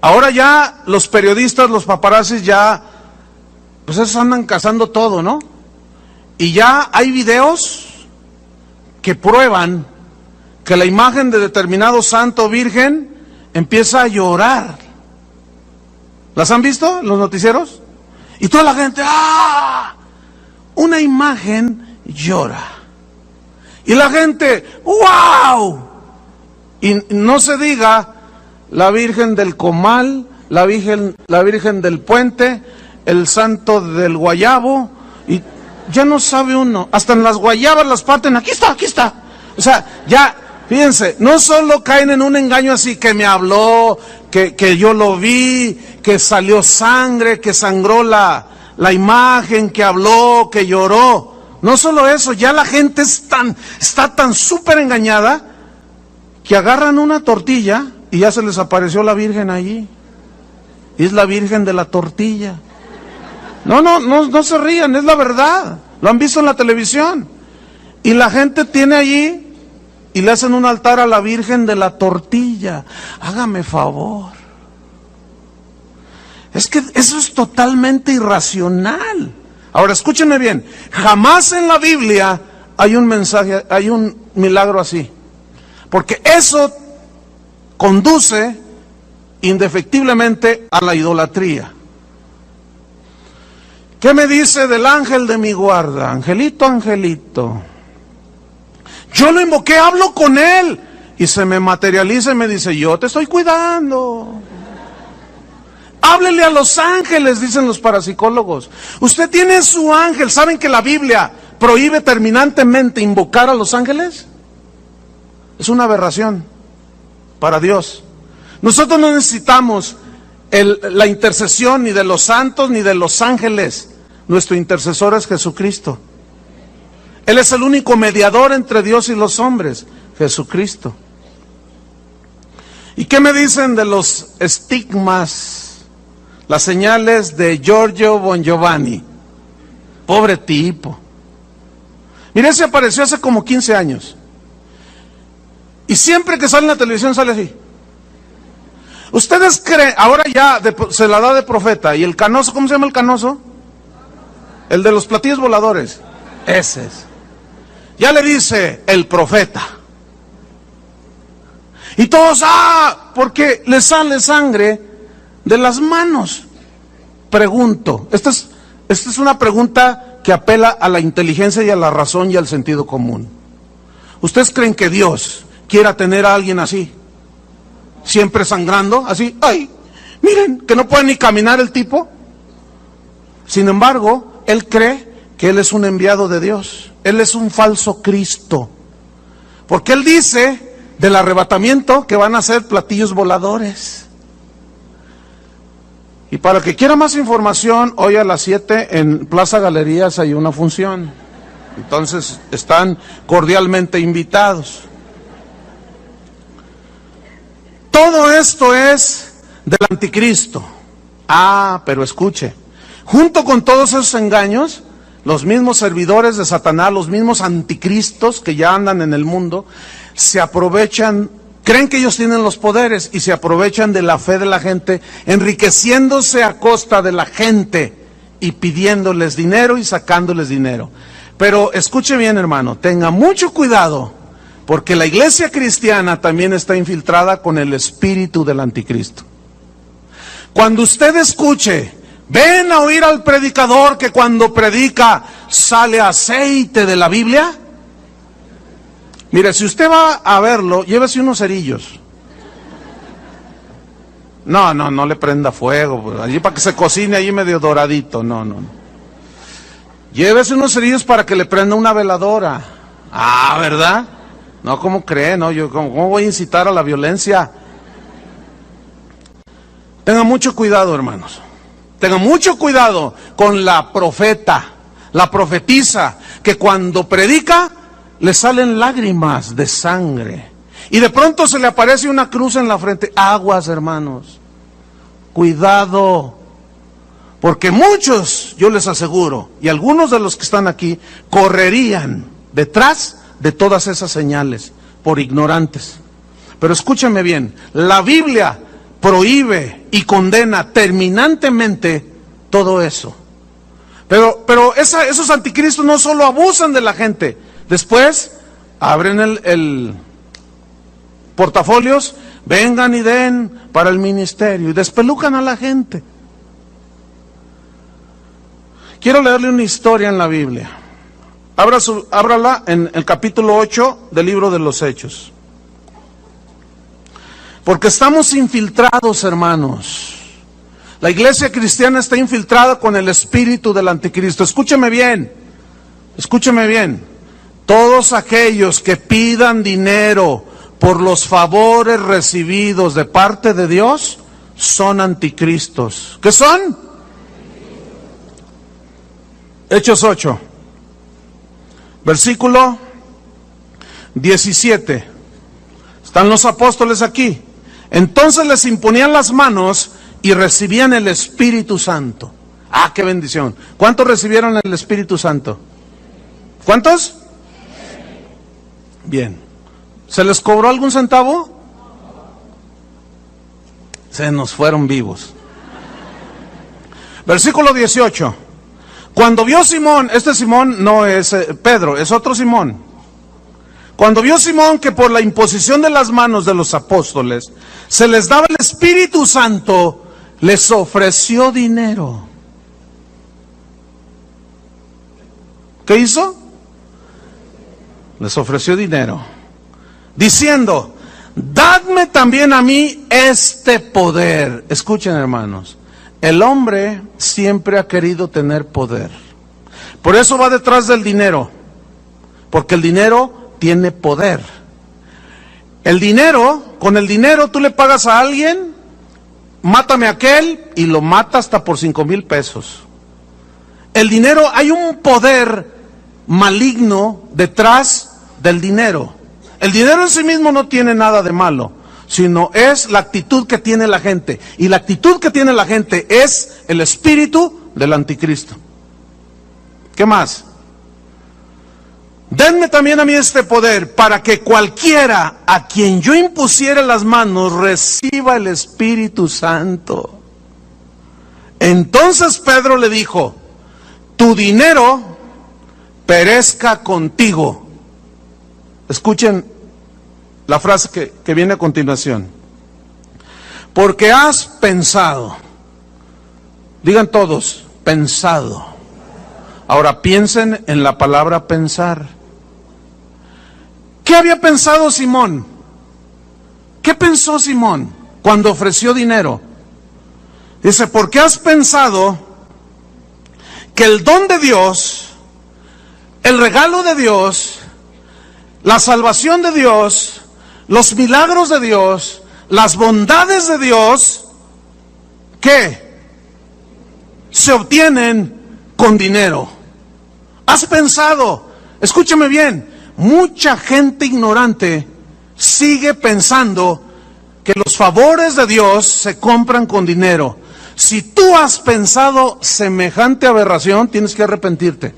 Ahora ya los periodistas, los paparazzis ya, pues esos andan cazando todo, ¿no? Y ya hay videos que prueban que la imagen de determinado santo virgen empieza a llorar. ¿Las han visto en los noticieros? Y toda la gente, una imagen llora. Y la gente, ¡wow! Y no se diga la Virgen del Comal, la Virgen del Puente, el Santo del Guayabo, y ya no sabe uno, hasta en las guayabas las parten, aquí está. O sea, ya, fíjense, no solo caen en un engaño así, que me habló, que yo lo vi, que salió sangre, que sangró la imagen, que habló, que lloró. No solo eso, ya la gente está tan súper engañada, que agarran una tortilla y ya se les apareció la Virgen allí. Y es la Virgen de la tortilla. No se rían, es la verdad. Lo han visto en la televisión. Y la gente tiene allí y le hacen un altar a la Virgen de la tortilla. Hágame favor. Es que eso es totalmente irracional. Ahora escúchenme bien, jamás en la Biblia hay un mensaje, hay un milagro así. Porque eso conduce indefectiblemente a la idolatría. ¿Qué me dice del ángel de mi guarda? Angelito, angelito. Yo lo invoqué, hablo con él. Y se me materializa y me dice, yo te estoy cuidando. Háblele a los ángeles, dicen los parapsicólogos. Usted tiene su ángel. ¿Saben que la Biblia prohíbe terminantemente invocar a los ángeles? Es una aberración para Dios. Nosotros no necesitamos la intercesión ni de los santos ni de los ángeles. Nuestro intercesor es Jesucristo. Él es el único mediador entre Dios y los hombres, Jesucristo. ¿Y qué me dicen de los estigmas? Las señales de Giorgio Bon Giovanni. Pobre tipo. Mire, se apareció hace como 15 años. Y siempre que sale en la televisión sale así. ¿Ustedes creen? Ahora ya se la da de profeta. ¿Y el canoso? ¿Cómo se llama el canoso? El de los platillos voladores. Ese es. Ya le dice el profeta. Y todos, porque le sale sangre de las manos. Pregunto, esta es una pregunta que apela a la inteligencia y a la razón y al sentido común. ¿Ustedes creen que Dios quiera tener a alguien así? Siempre sangrando, así, ¡ay! Miren, que no puede ni caminar el tipo. Sin embargo, él cree que él es un enviado de Dios. Él es un falso Cristo. Porque él dice del arrebatamiento que van a ser platillos voladores. Y para el que quiera más información, hoy a las 7 en Plaza Galerías hay una función. Entonces están cordialmente invitados. Todo esto es del anticristo. Pero escuche, junto con todos esos engaños, los mismos servidores de Satanás, los mismos anticristos que ya andan en el mundo, se aprovechan, creen que ellos tienen los poderes y se aprovechan de la fe de la gente, enriqueciéndose a costa de la gente y pidiéndoles dinero y sacándoles dinero. Pero escuche bien, hermano, tenga mucho cuidado, porque la iglesia cristiana también está infiltrada con el espíritu del anticristo. Cuando usted escuche, ven a oír al predicador que cuando predica sale aceite de la Biblia. Mire, si usted va a verlo, llévese unos cerillos. No le prenda fuego, pues, allí para que se cocine allí medio doradito, no. Llévese unos cerillos para que le prenda una veladora. ¿Verdad? No, ¿cómo cree? No, yo ¿cómo voy a incitar a la violencia? Tengan mucho cuidado, hermanos. Tengan mucho cuidado con la profeta, la profetisa, que cuando predica le salen lágrimas de sangre. Y de pronto se le aparece una cruz en la frente. Aguas, hermanos. Cuidado. Porque muchos, yo les aseguro, y algunos de los que están aquí, correrían detrás de todas esas señales por ignorantes. Pero escúchame bien, la Biblia prohíbe y condena terminantemente todo eso. Pero esos anticristos no solo abusan de la gente, después abren el portafolios, vengan y den para el ministerio y despelucan a la gente. Quiero leerle una historia en la Biblia. Ábrala en el capítulo 8 del libro de los Hechos. Porque estamos infiltrados, hermanos. La iglesia cristiana está infiltrada con el espíritu del anticristo. Escúcheme bien. escúcheme bien, todos aquellos que pidan dinero por los favores recibidos de parte de Dios son anticristos. ¿Qué son? Hechos 8, versículo 17. Están los apóstoles aquí. Entonces les imponían las manos y recibían el Espíritu Santo. ¡Ah, qué bendición! ¿Cuántos recibieron el Espíritu Santo? ¿Cuántos? Bien. ¿Se les cobró algún centavo? Se nos fueron vivos. Versículo 18. Cuando vio Simón, este Simón no es Pedro, es otro Simón. Cuando vio Simón que por la imposición de las manos de los apóstoles se les daba el Espíritu Santo, les ofreció dinero. ¿Qué hizo? Les ofreció dinero, diciendo: dadme también a mí este poder. Escuchen, hermanos, el hombre siempre ha querido tener poder. Por eso va detrás del dinero, porque el dinero tiene poder. El dinero, con el dinero tú le pagas a alguien: mátame a aquel, y lo mata hasta por 5,000 pesos. El dinero, hay un poder maligno detrás del dinero. El dinero en sí mismo no tiene nada de malo, sino es la actitud que tiene la gente. Y la actitud que tiene la gente es el espíritu del anticristo. ¿Qué más? Denme también a mí este poder, para que cualquiera a quien yo impusiera las manos reciba el Espíritu Santo. Entonces Pedro le dijo: tu dinero perezca contigo. Escuchen la frase que viene a continuación. Porque has pensado. Digan todos: pensado. Ahora piensen en la palabra pensar. ¿Qué había pensado Simón? ¿Qué pensó Simón cuando ofreció dinero? Dice: porque has pensado que el don de Dios, el regalo de Dios, la salvación de Dios, los milagros de Dios, las bondades de Dios, ¿qué? Se obtienen con dinero. Has pensado, escúchame bien, mucha gente ignorante sigue pensando que los favores de Dios se compran con dinero. Si tú has pensado semejante aberración, tienes que arrepentirte.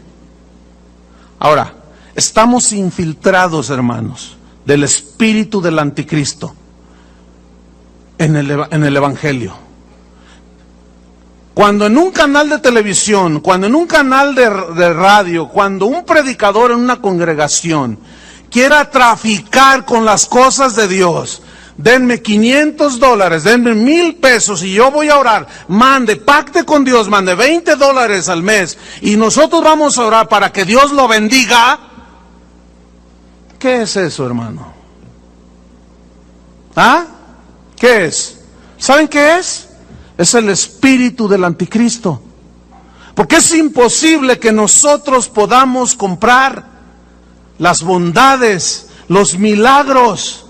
Ahora, estamos infiltrados, hermanos, del espíritu del anticristo en el evangelio. Cuando en un canal de televisión, cuando en un canal de radio, cuando un predicador en una congregación quiera traficar con las cosas de Dios, denme $500, denme 1,000 pesos y yo voy a orar, mande, pacte con Dios, mande $20 al mes y nosotros vamos a orar para que Dios lo bendiga. ¿Qué es eso, hermano? ¿Ah? ¿Qué es? ¿Saben qué es? Es el espíritu del anticristo. Porque es imposible que nosotros podamos comprar las bondades, los milagros,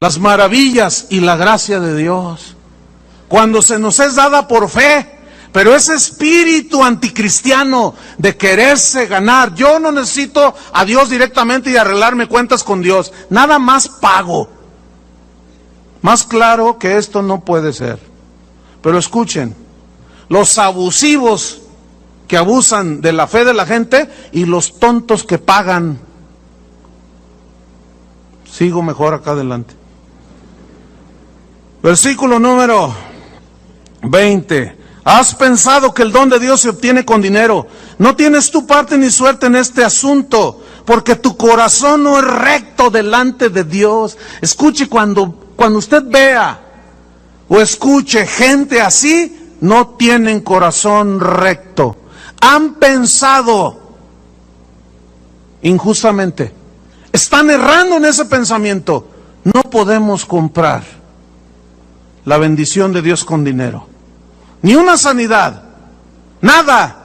las maravillas y la gracia de Dios cuando se nos es dada por fe. Pero ese espíritu anticristiano de quererse ganar, yo no necesito a Dios directamente y arreglarme cuentas con Dios, nada más pago. Más claro que esto no puede ser. Pero escuchen, los abusivos que abusan de la fe de la gente y los tontos que pagan. Sigo mejor acá adelante. Versículo número 20. Has pensado que el don de Dios se obtiene con dinero. No tienes tu parte ni suerte en este asunto, porque tu corazón no es recto delante de Dios. Escuche, cuando usted vea o escuche gente así, no tienen corazón recto. Han pensado injustamente. Están errando en ese pensamiento. No podemos comprar la bendición de Dios con dinero. Ni una sanidad. Nada.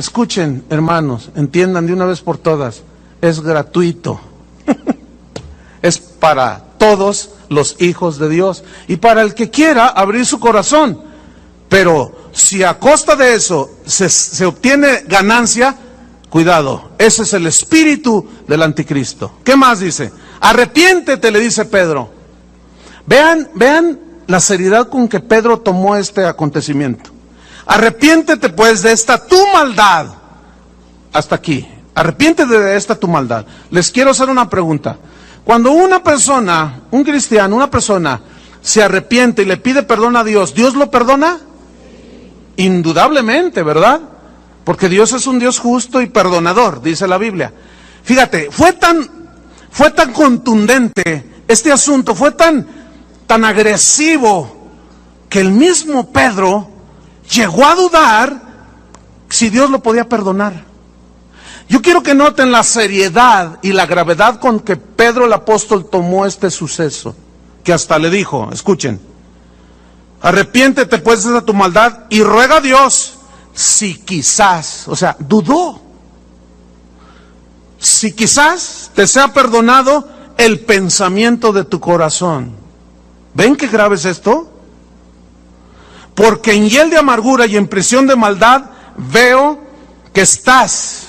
Escuchen, hermanos, entiendan de una vez por todas, es gratuito. Es para todos los hijos de Dios y para el que quiera abrir su corazón. Pero si a costa de eso se obtiene ganancia, cuidado, ese es el espíritu del anticristo. ¿Qué más dice? Arrepiéntete, le dice Pedro. Vean la seriedad con que Pedro tomó este acontecimiento. Arrepiéntete pues de esta tu maldad. Hasta aquí. Arrepiéntete de esta tu maldad. Les quiero hacer una pregunta. Cuando una persona, un cristiano, una persona se arrepiente y le pide perdón a Dios, ¿Dios lo perdona? Indudablemente, ¿verdad? Porque Dios es un Dios justo y perdonador, dice la Biblia. Fíjate, fue tan contundente este asunto, fue tan agresivo, que el mismo Pedro llegó a dudar si Dios lo podía perdonar. Yo quiero que noten la seriedad y la gravedad con que Pedro el apóstol tomó este suceso, que hasta le dijo, escuchen, arrepiéntete pues de tu maldad y ruega a Dios si quizás, o sea, dudó, si quizás te sea perdonado el pensamiento de tu corazón. ¿Ven qué grave es esto? Porque en hiel de amargura y en prisión de maldad veo que estás.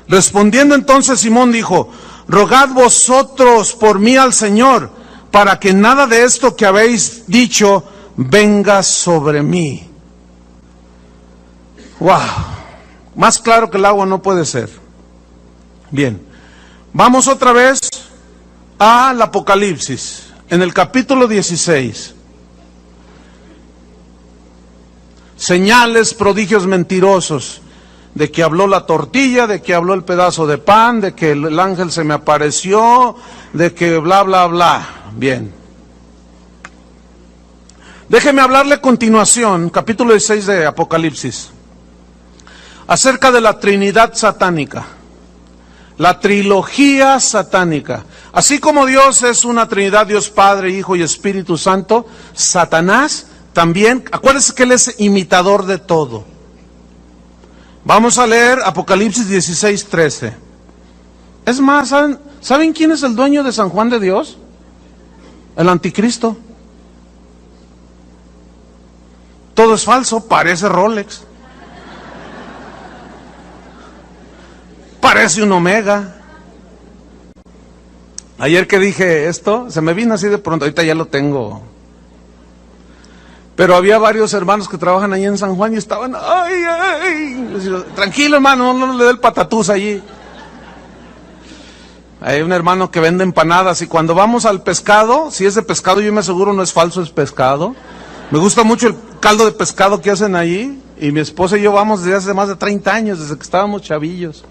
Respondiendo entonces Simón dijo, rogad vosotros por mí al Señor, para que nada de esto que habéis dicho venga sobre mí. Wow, más claro que el agua no puede ser. Bien, vamos otra vez al Apocalipsis, en el capítulo 16. Señales, prodigios mentirosos, de que habló la tortilla, de que habló el pedazo de pan, de que el ángel se me apareció, de que bla, bla, bla. Bien. Déjeme hablarle a continuación, capítulo 16 de Apocalipsis, acerca de la Trinidad satánica, la trilogía satánica. Así como Dios es una Trinidad, Dios Padre, Hijo y Espíritu Santo, Satanás también, acuérdense que él es imitador de todo. Vamos a leer Apocalipsis 16:13. Es más, ¿saben quién es el dueño de San Juan de Dios? El anticristo. Todo es falso, parece Rolex. Parece un Omega. Ayer que dije esto, se me vino así de pronto, ahorita ya lo tengo. Pero había varios hermanos que trabajan ahí en San Juan y estaban, tranquilo hermano, no le dé el patatús allí. Hay un hermano que vende empanadas y cuando vamos al pescado, si es de pescado yo me aseguro no es falso, es pescado. Me gusta mucho el caldo de pescado que hacen allí y mi esposa y yo vamos desde hace más de 30 años, desde que estábamos chavillos.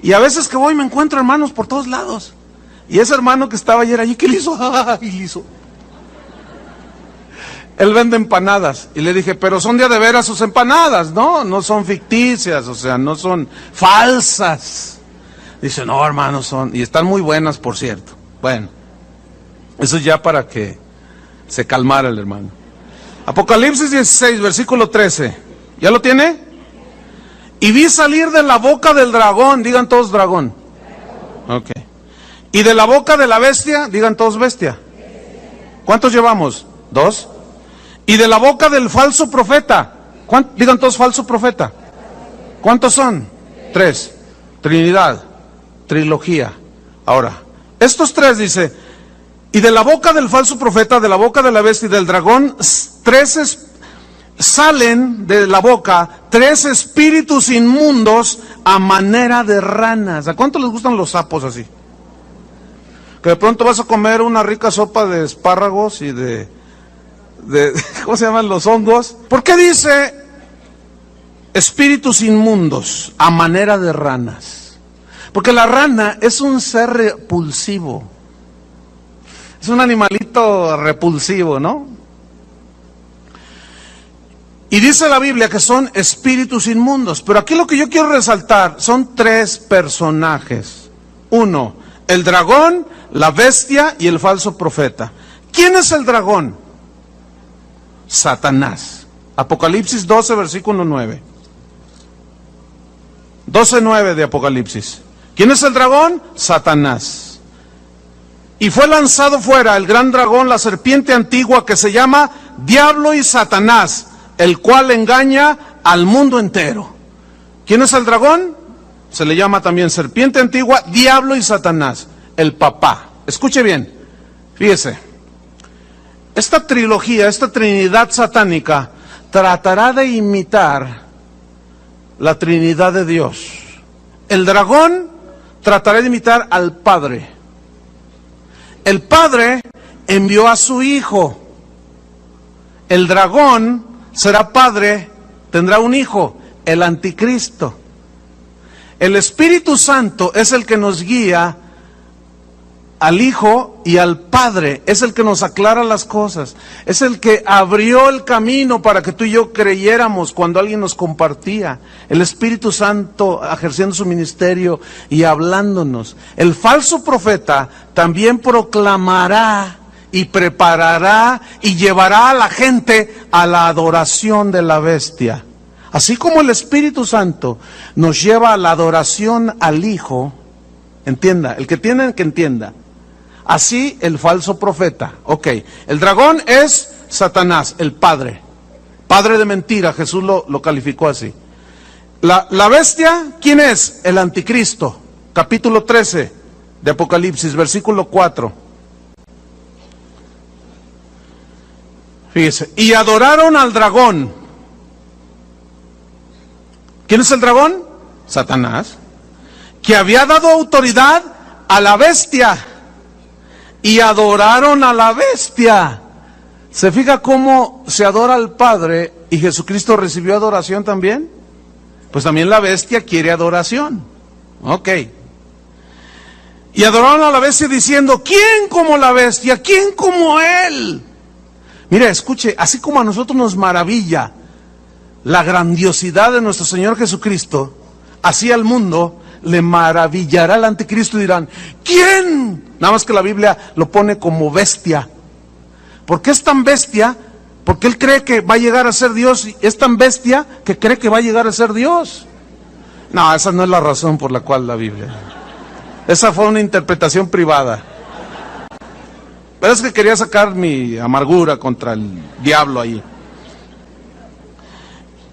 Y a veces que voy me encuentro hermanos por todos lados. Y ese hermano que estaba ayer allí, ¿qué le hizo? ¡Ay, le hizo! Él vende empanadas. Y le dije, pero son de veras sus empanadas, ¿no? No son ficticias, o sea, no son falsas. Dice, no, hermano, son... Y están muy buenas, por cierto. Bueno, eso ya para que se calmara el hermano. Apocalipsis 16, versículo 13. ¿Ya lo tiene? Y vi salir de la boca del dragón, digan todos dragón. Ok. Y de la boca de la bestia, digan todos bestia. ¿Cuántos llevamos? 2. Y de la boca del falso profeta, digan todos falso profeta. ¿Cuántos son? 3. Trinidad, trilogía. Ahora, estos 3 dice, y de la boca del falso profeta, de la boca de la bestia y del dragón, salen de la boca 3 espíritus inmundos a manera de ranas. ¿A cuánto les gustan los sapos así? Que de pronto vas a comer una rica sopa de espárragos y de ¿cómo se llaman los hongos? ¿Por qué dice espíritus inmundos a manera de ranas? Porque la rana es un ser repulsivo. Es un animalito repulsivo, ¿no? Y dice la Biblia que son espíritus inmundos. Pero aquí lo que yo quiero resaltar son 3 personajes. 1, el dragón, la bestia y el falso profeta. ¿Quién es el dragón? Satanás. Apocalipsis 12, versículo 9. 12:9 de Apocalipsis. ¿Quién es el dragón? Satanás. Y fue lanzado fuera el gran dragón, la serpiente antigua, que se llama Diablo y Satanás, el cual engaña al mundo entero. ¿Quién es el dragón? Se le llama también serpiente antigua, Diablo y Satanás, el papá. Escuche bien, fíjese. Esta trilogía, esta trinidad satánica, tratará de imitar la Trinidad de Dios. El dragón tratará de imitar al Padre. El Padre envió a su Hijo. El dragón será padre, tendrá un hijo, el anticristo. El Espíritu Santo es el que nos guía al Hijo y al Padre, es el que nos aclara las cosas, es el que abrió el camino para que tú y yo creyéramos cuando alguien nos compartía. El Espíritu Santo ejerciendo su ministerio y hablándonos. El falso profeta también proclamará y preparará y llevará a la gente a la adoración de la bestia. Así como el Espíritu Santo nos lleva a la adoración al Hijo, entienda, el que tiene que entienda. Así el falso profeta. Ok, el dragón es Satanás, el padre de mentira, Jesús lo calificó así. La bestia, ¿quién es? El anticristo, capítulo 13 de Apocalipsis, versículo 4. Fíjese, y adoraron al dragón. ¿Quién es el dragón? Satanás, que había dado autoridad a la bestia. Y adoraron a la bestia. ¿Se fija cómo se adora al Padre y Jesucristo recibió adoración también? Pues también la bestia quiere adoración. Ok. Y adoraron a la bestia diciendo, ¿quién como la bestia? ¿Quién como él? Mira, escuche, así como a nosotros nos maravilla la grandiosidad de nuestro Señor Jesucristo, así al mundo le maravillará el anticristo y dirán, ¿quién? Nada más que la Biblia lo pone como bestia. ¿Por qué es tan bestia? Porque él cree que va a llegar a ser Dios, y es tan bestia que cree que va a llegar a ser Dios. No, esa no es la razón por la cual la Biblia. Esa fue una interpretación privada. Pero es que quería sacar mi amargura contra el diablo ahí.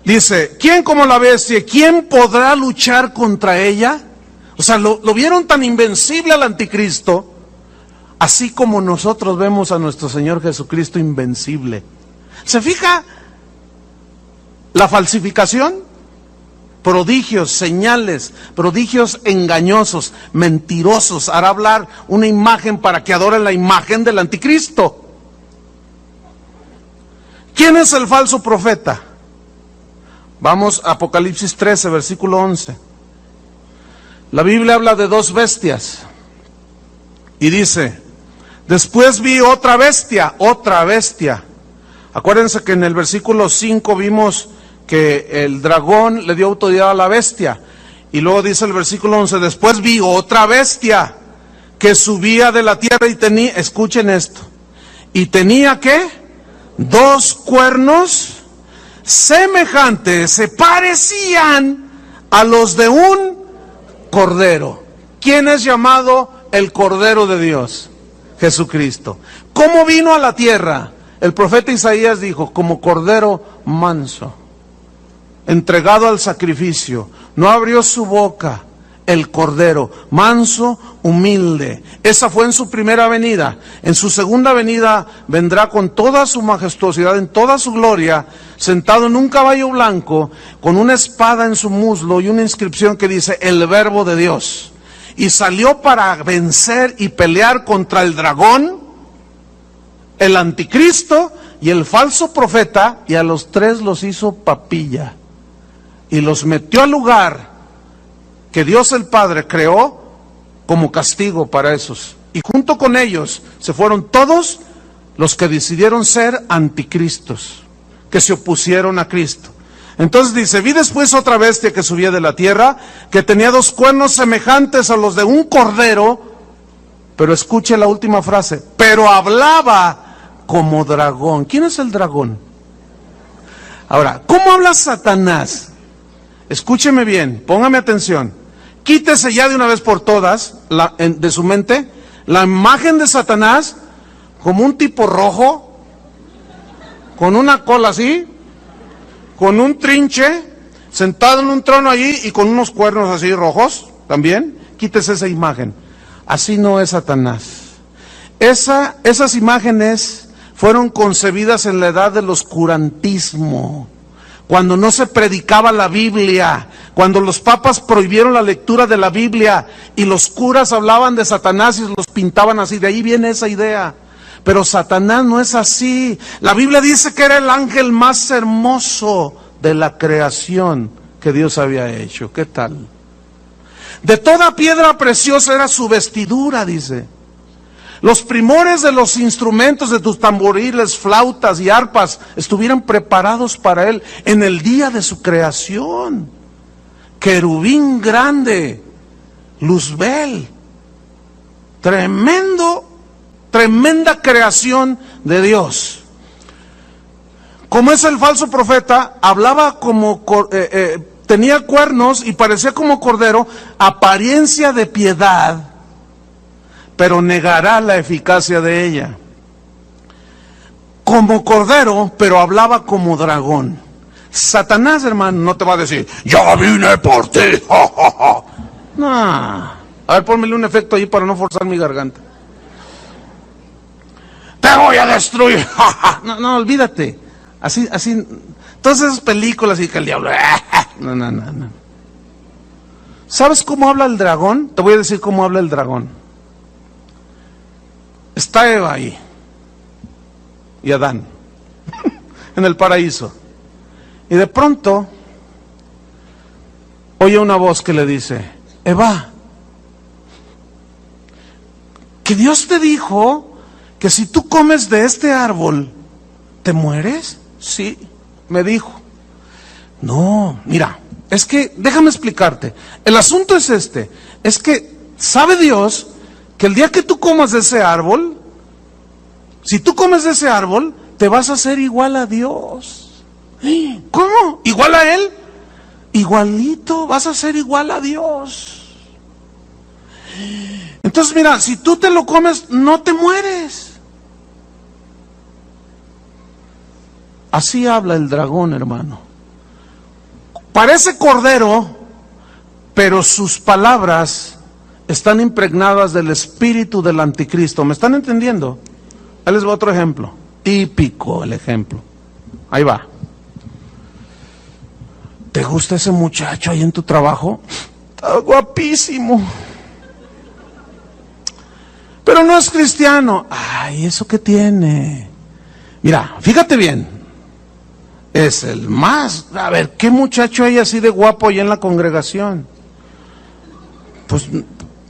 Dice, ¿quién como la bestia? ¿Quién podrá luchar contra ella? O sea, lo vieron tan invencible al anticristo, así como nosotros vemos a nuestro Señor Jesucristo invencible. ¿Se fija la falsificación? Prodigios, señales, prodigios engañosos, mentirosos, hará hablar una imagen para que adoren la imagen del anticristo. ¿Quién es el falso profeta? Vamos a Apocalipsis 13, versículo 11. La Biblia habla de dos bestias. Y dice, después vi otra bestia. Acuérdense que en el versículo 5 vimos que el dragón le dio autoridad a la bestia. Y luego dice el versículo 11, después vi otra bestia que subía de la tierra y tenía, escuchen esto, y tenía ¿qué? 2 cuernos semejantes, se parecían a los de un cordero. ¿Quién es llamado el Cordero de Dios? Jesucristo. ¿Cómo vino a la tierra? El profeta Isaías dijo, como cordero manso, entregado al sacrificio, no abrió su boca. El cordero, manso, humilde. Esa fue en su primera venida. En su segunda venida vendrá con toda su majestuosidad, en toda su gloria, sentado en un caballo blanco, con una espada en su muslo y una inscripción que dice, el Verbo de Dios. Y salió para vencer y pelear contra el dragón, el anticristo y el falso profeta, y a los 3 los hizo papilla. Y los metió al lugar que Dios el Padre creó como castigo para esos. Y junto con ellos se fueron todos los que decidieron ser anticristos, que se opusieron a Cristo. Entonces dice, vi después otra bestia que subía de la tierra, que tenía 2 cuernos semejantes a los de un cordero, pero escuche la última frase, pero hablaba como dragón. ¿Quién es el dragón? Ahora, ¿cómo habla Satanás? escúcheme bien, póngame atención. Quítese ya de una vez por todas de su mente la imagen de Satanás como un tipo rojo, con una cola así, con un trinche, sentado en un trono allí y con unos cuernos así rojos también. Quítese esa imagen. Así no es Satanás. Esas imágenes fueron concebidas en la edad del oscurantismo, cuando no se predicaba la Biblia, cuando los papas prohibieron la lectura de la Biblia y los curas hablaban de Satanás y los pintaban así. De ahí viene esa idea. Pero Satanás no es así. La Biblia dice que era el ángel más hermoso de la creación que Dios había hecho. ¿Qué tal? De toda piedra preciosa era su vestidura, dice. Los primores de los instrumentos de tus tamboriles, flautas y arpas estuvieran preparados para él en el día de su creación. Querubín grande, Luzbel, tremenda creación de Dios. Como es el falso profeta, hablaba como, tenía cuernos y parecía como cordero, apariencia de piedad, pero negará la eficacia de ella. Como cordero, pero hablaba como dragón. Satanás, hermano, no te va a decir, ya vine por ti. No. A ver, pónmele un efecto ahí para no forzar mi garganta. Te voy a destruir. No, olvídate. Así, todas esas películas y que el diablo. No. ¿Sabes cómo habla el dragón? Te voy a decir cómo habla el dragón. Está Eva ahí y Adán en el paraíso, y de pronto oye una voz que le dice: Eva, que Dios te dijo que si tú comes de este árbol ¿te mueres? Sí, me dijo. No, mira, es que déjame explicarte. El asunto es es que sabe Dios que el día que tú comas de ese árbol, si tú comes de ese árbol, te vas a hacer igual a Dios. ¿Cómo? ¿Igual a Él? Igualito, vas a ser igual a Dios. Entonces mira, si tú te lo comes, no te mueres. Así habla el dragón, hermano. Parece cordero, pero sus palabras están impregnadas del espíritu del anticristo. ¿Me están entendiendo? Ahí les va otro ejemplo. Típico el ejemplo. Ahí va. ¿Te gusta ese muchacho ahí en tu trabajo? Está guapísimo. Pero no es cristiano. Ay, ¿eso qué tiene? Mira, fíjate bien. Es el más... A ver, ¿qué muchacho hay así de guapo ahí en la congregación? Pues...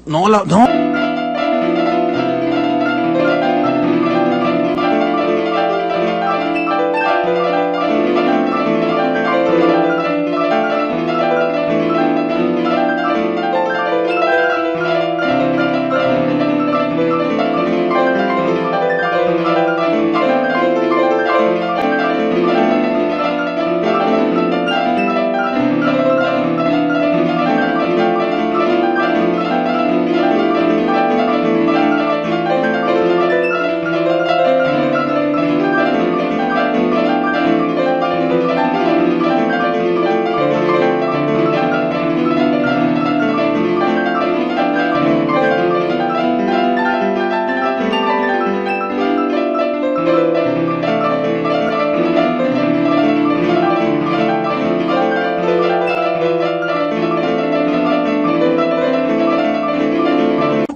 No.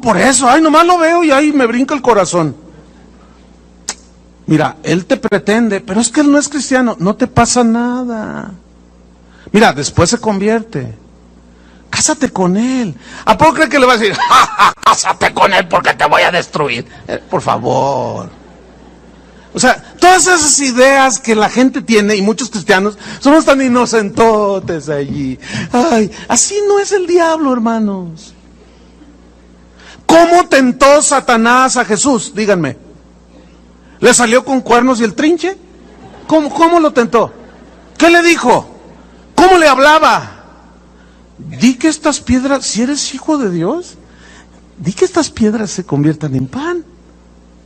Por eso, ay, nomás lo veo y ahí me brinca el corazón. Mira, él te pretende, pero es que él no es cristiano, no te pasa nada. Mira, después se convierte. Cásate con él. ¿A poco cree que le va a decir, cásate con él porque te voy a destruir? Por favor. O sea, todas esas ideas que la gente tiene, y muchos cristianos, somos tan inocentotes allí. Ay, así no es el diablo, hermanos. ¿Cómo tentó Satanás a Jesús? Díganme. ¿Le salió con cuernos y el trinche? ¿Cómo lo tentó? ¿Qué le dijo? ¿Cómo le hablaba? di que estas piedras, si eres hijo de Dios, di que estas piedras se conviertan en pan.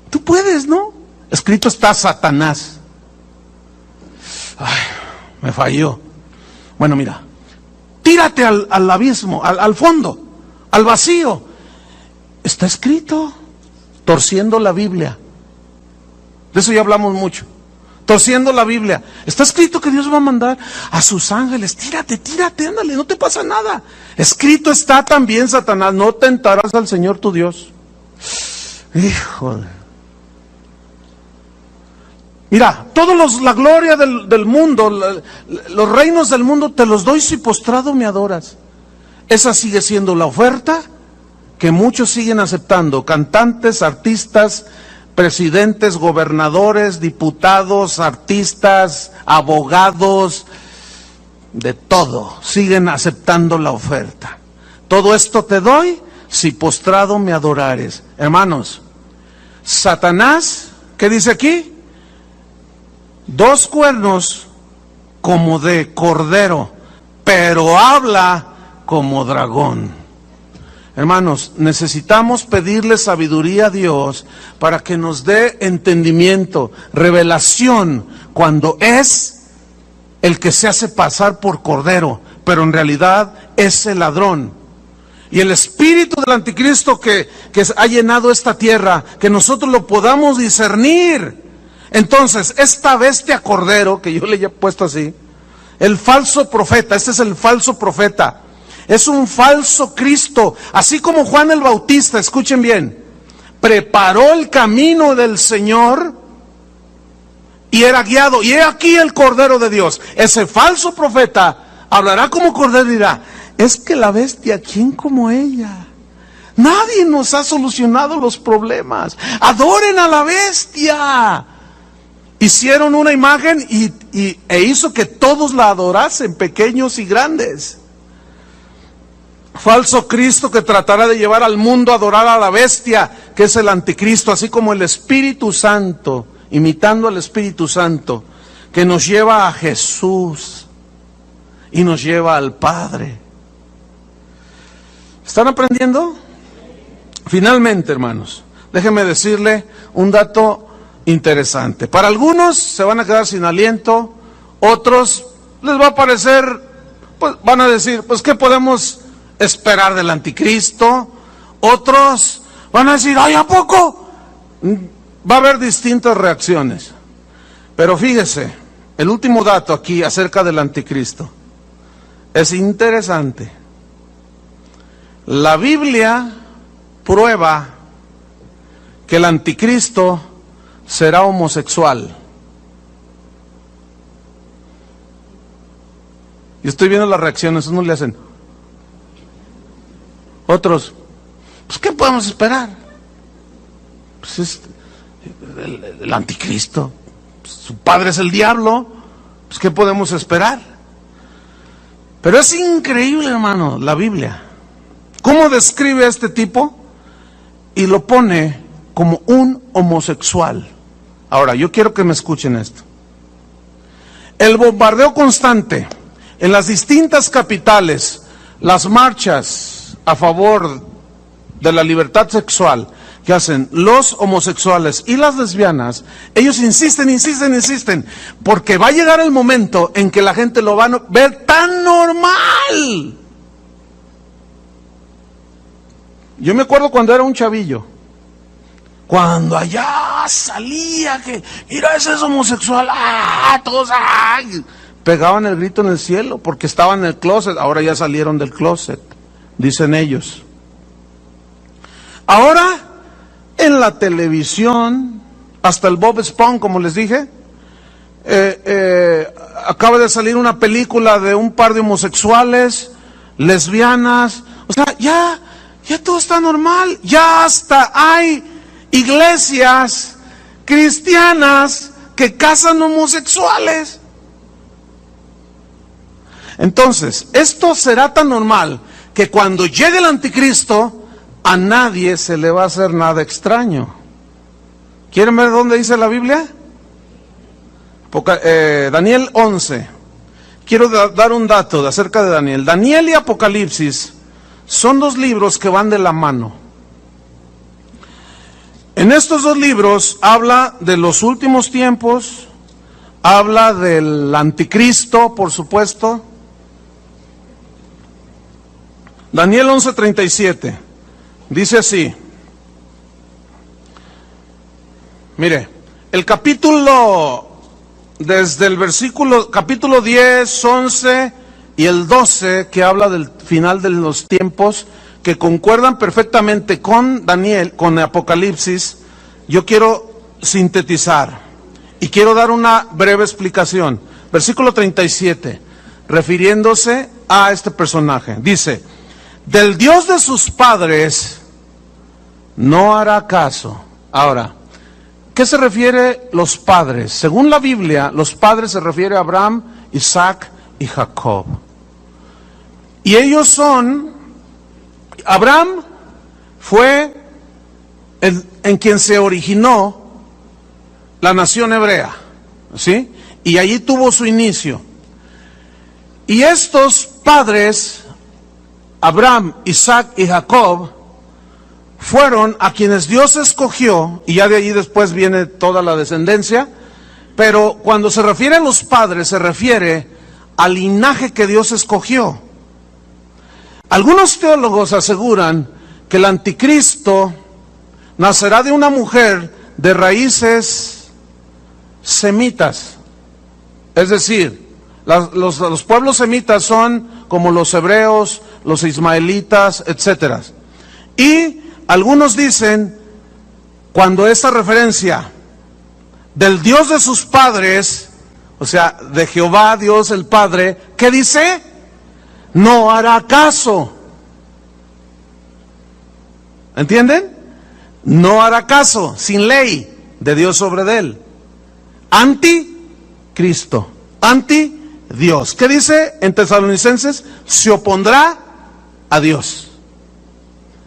Tú puedes, ¿no? Escrito está Satanás. Ay, me falló. Bueno, mira, tírate al abismo, al fondo, al vacío. Está escrito, torciendo la Biblia. De eso ya hablamos mucho. Torciendo la Biblia. Está escrito que Dios va a mandar a sus ángeles. Tírate, ándale, no te pasa nada. Escrito está también, Satanás, no tentarás al Señor tu Dios. Híjole. Mira, la gloria del mundo, los reinos del mundo te los doy si postrado me adoras. Esa sigue siendo la oferta que muchos siguen aceptando. Cantantes, artistas, presidentes, gobernadores, diputados, artistas, abogados, de todo, siguen aceptando la oferta. Todo esto te doy si postrado me adorares. Hermanos, Satanás, ¿qué dice aquí? 2 cuernos como de cordero, pero habla como dragón. Hermanos, necesitamos pedirle sabiduría a Dios para que nos dé entendimiento, revelación, cuando es el que se hace pasar por cordero, pero en realidad es el ladrón. Y el espíritu del anticristo que ha llenado esta tierra, que nosotros lo podamos discernir. Entonces, esta bestia cordero, que yo le he puesto así, el falso profeta, este es el falso profeta, es un falso Cristo, así como Juan el Bautista, escuchen bien, preparó el camino del Señor y era guiado, y he aquí el Cordero de Dios. Ese falso profeta hablará como cordero y dirá, es que la bestia, ¿quién como ella? Nadie nos ha solucionado los problemas, adoren a la bestia. Hicieron una imagen e hizo que todos la adorasen, pequeños y grandes. Falso Cristo que tratará de llevar al mundo a adorar a la bestia, que es el anticristo, así como el Espíritu Santo, imitando al Espíritu Santo, que nos lleva a Jesús y nos lleva al Padre. ¿Están aprendiendo? Finalmente, hermanos, déjenme decirle un dato interesante. Para algunos se van a quedar sin aliento, otros les va a parecer, pues van a decir, pues ¿qué podemos esperar del anticristo? Otros van a decir, ay, ¿a poco? Va a haber distintas reacciones. Pero fíjese, el último dato aquí acerca del anticristo es interesante. La Biblia prueba que el anticristo será homosexual. Y estoy viendo las reacciones, unos le hacen. Otros, pues ¿qué podemos esperar? Pues es el anticristo, su padre es el diablo, pues ¿qué podemos esperar? Pero es increíble, hermano, la Biblia. ¿Cómo describe a este tipo? Y lo pone como un homosexual. Ahora, yo quiero que me escuchen esto. El bombardeo constante en las distintas capitales, las marchas a favor de la libertad sexual que hacen los homosexuales y las lesbianas, ellos insisten, porque va a llegar el momento en que la gente lo va a ver tan normal. Yo me acuerdo cuando era un chavillo, cuando allá salía que, mira, ese es homosexual, todos, pegaban el grito en el cielo, porque estaban en el closet, ahora ya salieron del closet, dicen ellos. Ahora, en la televisión, hasta el Bob Esponja, como les dije, acaba de salir una película de un par de homosexuales, lesbianas, o sea, ya todo está normal, ya hasta hay iglesias cristianas que casan homosexuales. Entonces, esto será tan normal que cuando llegue el anticristo, a nadie se le va a hacer nada extraño. ¿Quieren ver dónde dice la Biblia? Daniel 11. quiero dar un dato acerca de Daniel. Daniel y Apocalipsis son dos libros que van de la mano. En estos dos libros habla de los últimos tiempos, habla del anticristo, por supuesto. Daniel 11:37 dice así. Mire, el capítulo, desde el capítulo 10, 11 y el 12, que habla del final de los tiempos, que concuerdan perfectamente con Daniel, con Apocalipsis, yo quiero sintetizar y quiero dar una breve explicación. Versículo 37, refiriéndose a este personaje, dice: del Dios de sus padres no hará caso. Ahora, ¿qué se refiere los padres? Según la Biblia, los padres se refiere a Abraham, Isaac y Jacob. Y ellos son, Abraham fue en quien se originó la nación hebrea, ¿sí? Y allí tuvo su inicio. Y estos padres, Abraham, Isaac y Jacob, fueron a quienes Dios escogió, y ya de allí después viene toda la descendencia, pero cuando se refiere a los padres, se refiere al linaje que Dios escogió. Algunos teólogos aseguran que el anticristo nacerá de una mujer de raíces semitas, es decir, los pueblos semitas son como los hebreos, los ismaelitas, etcétera. Y algunos dicen, cuando esta referencia del Dios de sus padres, o sea, de Jehová, Dios el Padre, ¿qué dice? No hará caso. ¿Entienden? No hará caso, sin ley de Dios sobre él. Anticristo, anti-Dios. ¿Qué dice en Tesalonicenses? Se opondrá a Dios.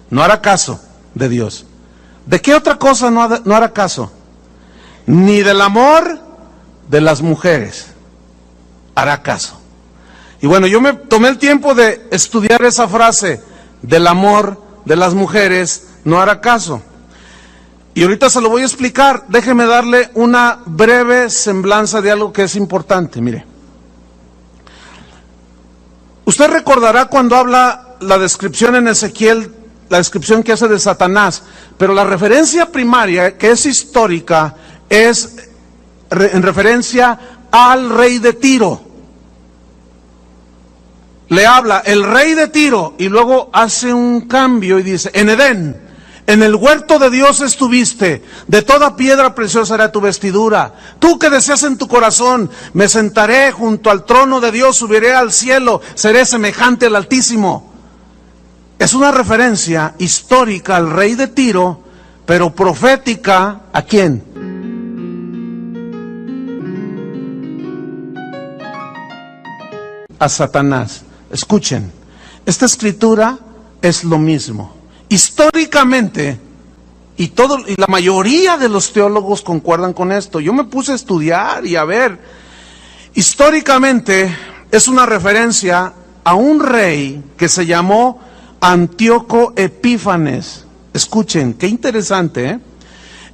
No hará caso de Dios. ¿De qué otra cosa no hará caso? Ni del amor de las mujeres hará caso. Y bueno, yo me tomé el tiempo de estudiar esa frase, del amor de las mujeres no hará caso. Y ahorita se lo voy a explicar. Déjeme darle una breve semblanza de algo que es importante. Mire, usted recordará cuando habla la descripción en Ezequiel, la descripción que hace de Satanás, pero la referencia primaria, que es histórica, es en referencia al rey de Tiro. Le habla el rey de Tiro y luego hace un cambio y dice: en Edén, en el huerto de Dios estuviste, de toda piedra preciosa era tu vestidura. Tú que deseas en tu corazón, me sentaré junto al trono de Dios, subiré al cielo, seré semejante al Altísimo. Es una referencia histórica al rey de Tiro, pero profética, ¿a quién? A Satanás. Escuchen, esta escritura es lo mismo. Históricamente, y la mayoría de los teólogos concuerdan con esto. Yo me puse a estudiar y a ver. Históricamente es una referencia a un rey que se llamó Antíoco Epífanes. Escuchen, qué interesante, ¿eh?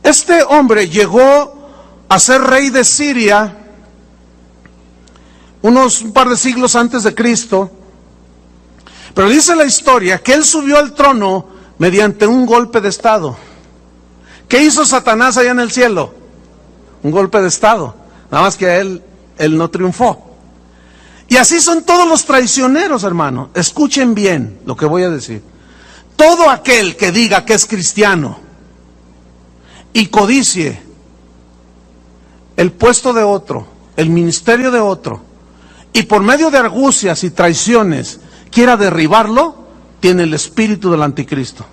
Este hombre llegó a ser rey de Siria un par de siglos antes de Cristo. Pero dice la historia que él subió al trono mediante un golpe de estado. ¿Qué hizo Satanás allá en el cielo? Un golpe de estado. Nada más que él no triunfó. Y así son todos los traicioneros, hermano. Escuchen bien lo que voy a decir. Todo aquel que diga que es cristiano y codicie el puesto de otro, el ministerio de otro, y por medio de argucias y traiciones quiera derribarlo, tiene el espíritu del anticristo.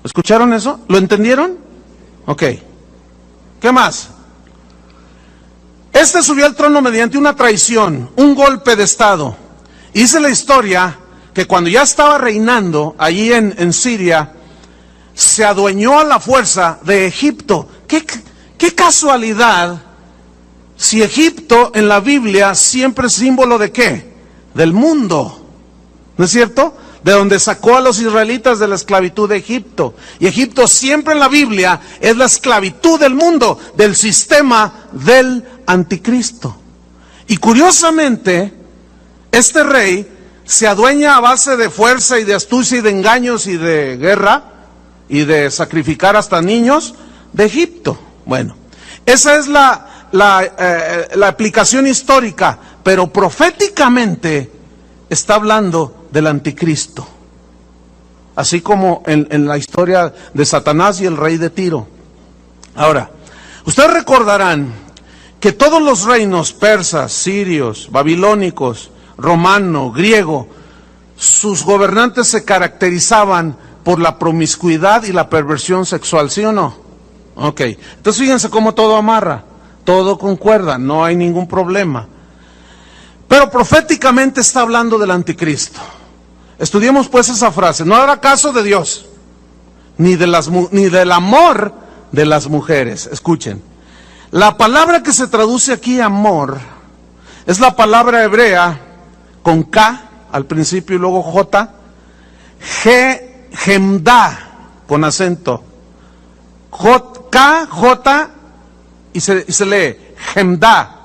¿Escucharon eso? ¿Lo entendieron? Ok. ¿Qué más? Este subió al trono mediante una traición, un golpe de estado. Y dice la historia que cuando ya estaba reinando allí en Siria, se adueñó a la fuerza de Egipto. ¿Qué casualidad Si Egipto en la Biblia siempre es símbolo de ¿qué? Del mundo, ¿no es cierto? De donde sacó a los israelitas de la esclavitud de Egipto. Y Egipto siempre en la Biblia es la esclavitud del mundo, del sistema del anticristo. Y curiosamente, este rey se adueña a base de fuerza y de astucia y de engaños y de guerra y de sacrificar hasta niños de Egipto. Bueno, esa es la aplicación histórica, pero proféticamente está hablando del anticristo, así como en la historia de Satanás y el rey de Tiro. Ahora, ustedes recordarán que todos los reinos persas, sirios, babilónicos, romano, griego, sus gobernantes se caracterizaban por la promiscuidad y la perversión sexual, ¿sí o no? Ok, entonces fíjense cómo todo amarra, todo concuerda, no hay ningún problema. Pero proféticamente está hablando del anticristo. Estudiemos pues esa frase. No habrá caso de Dios, ni del amor de las mujeres. Escuchen. La palabra que se traduce aquí amor es la palabra hebrea con K al principio y luego J, Gemda con acento. K, J y se lee Gemda,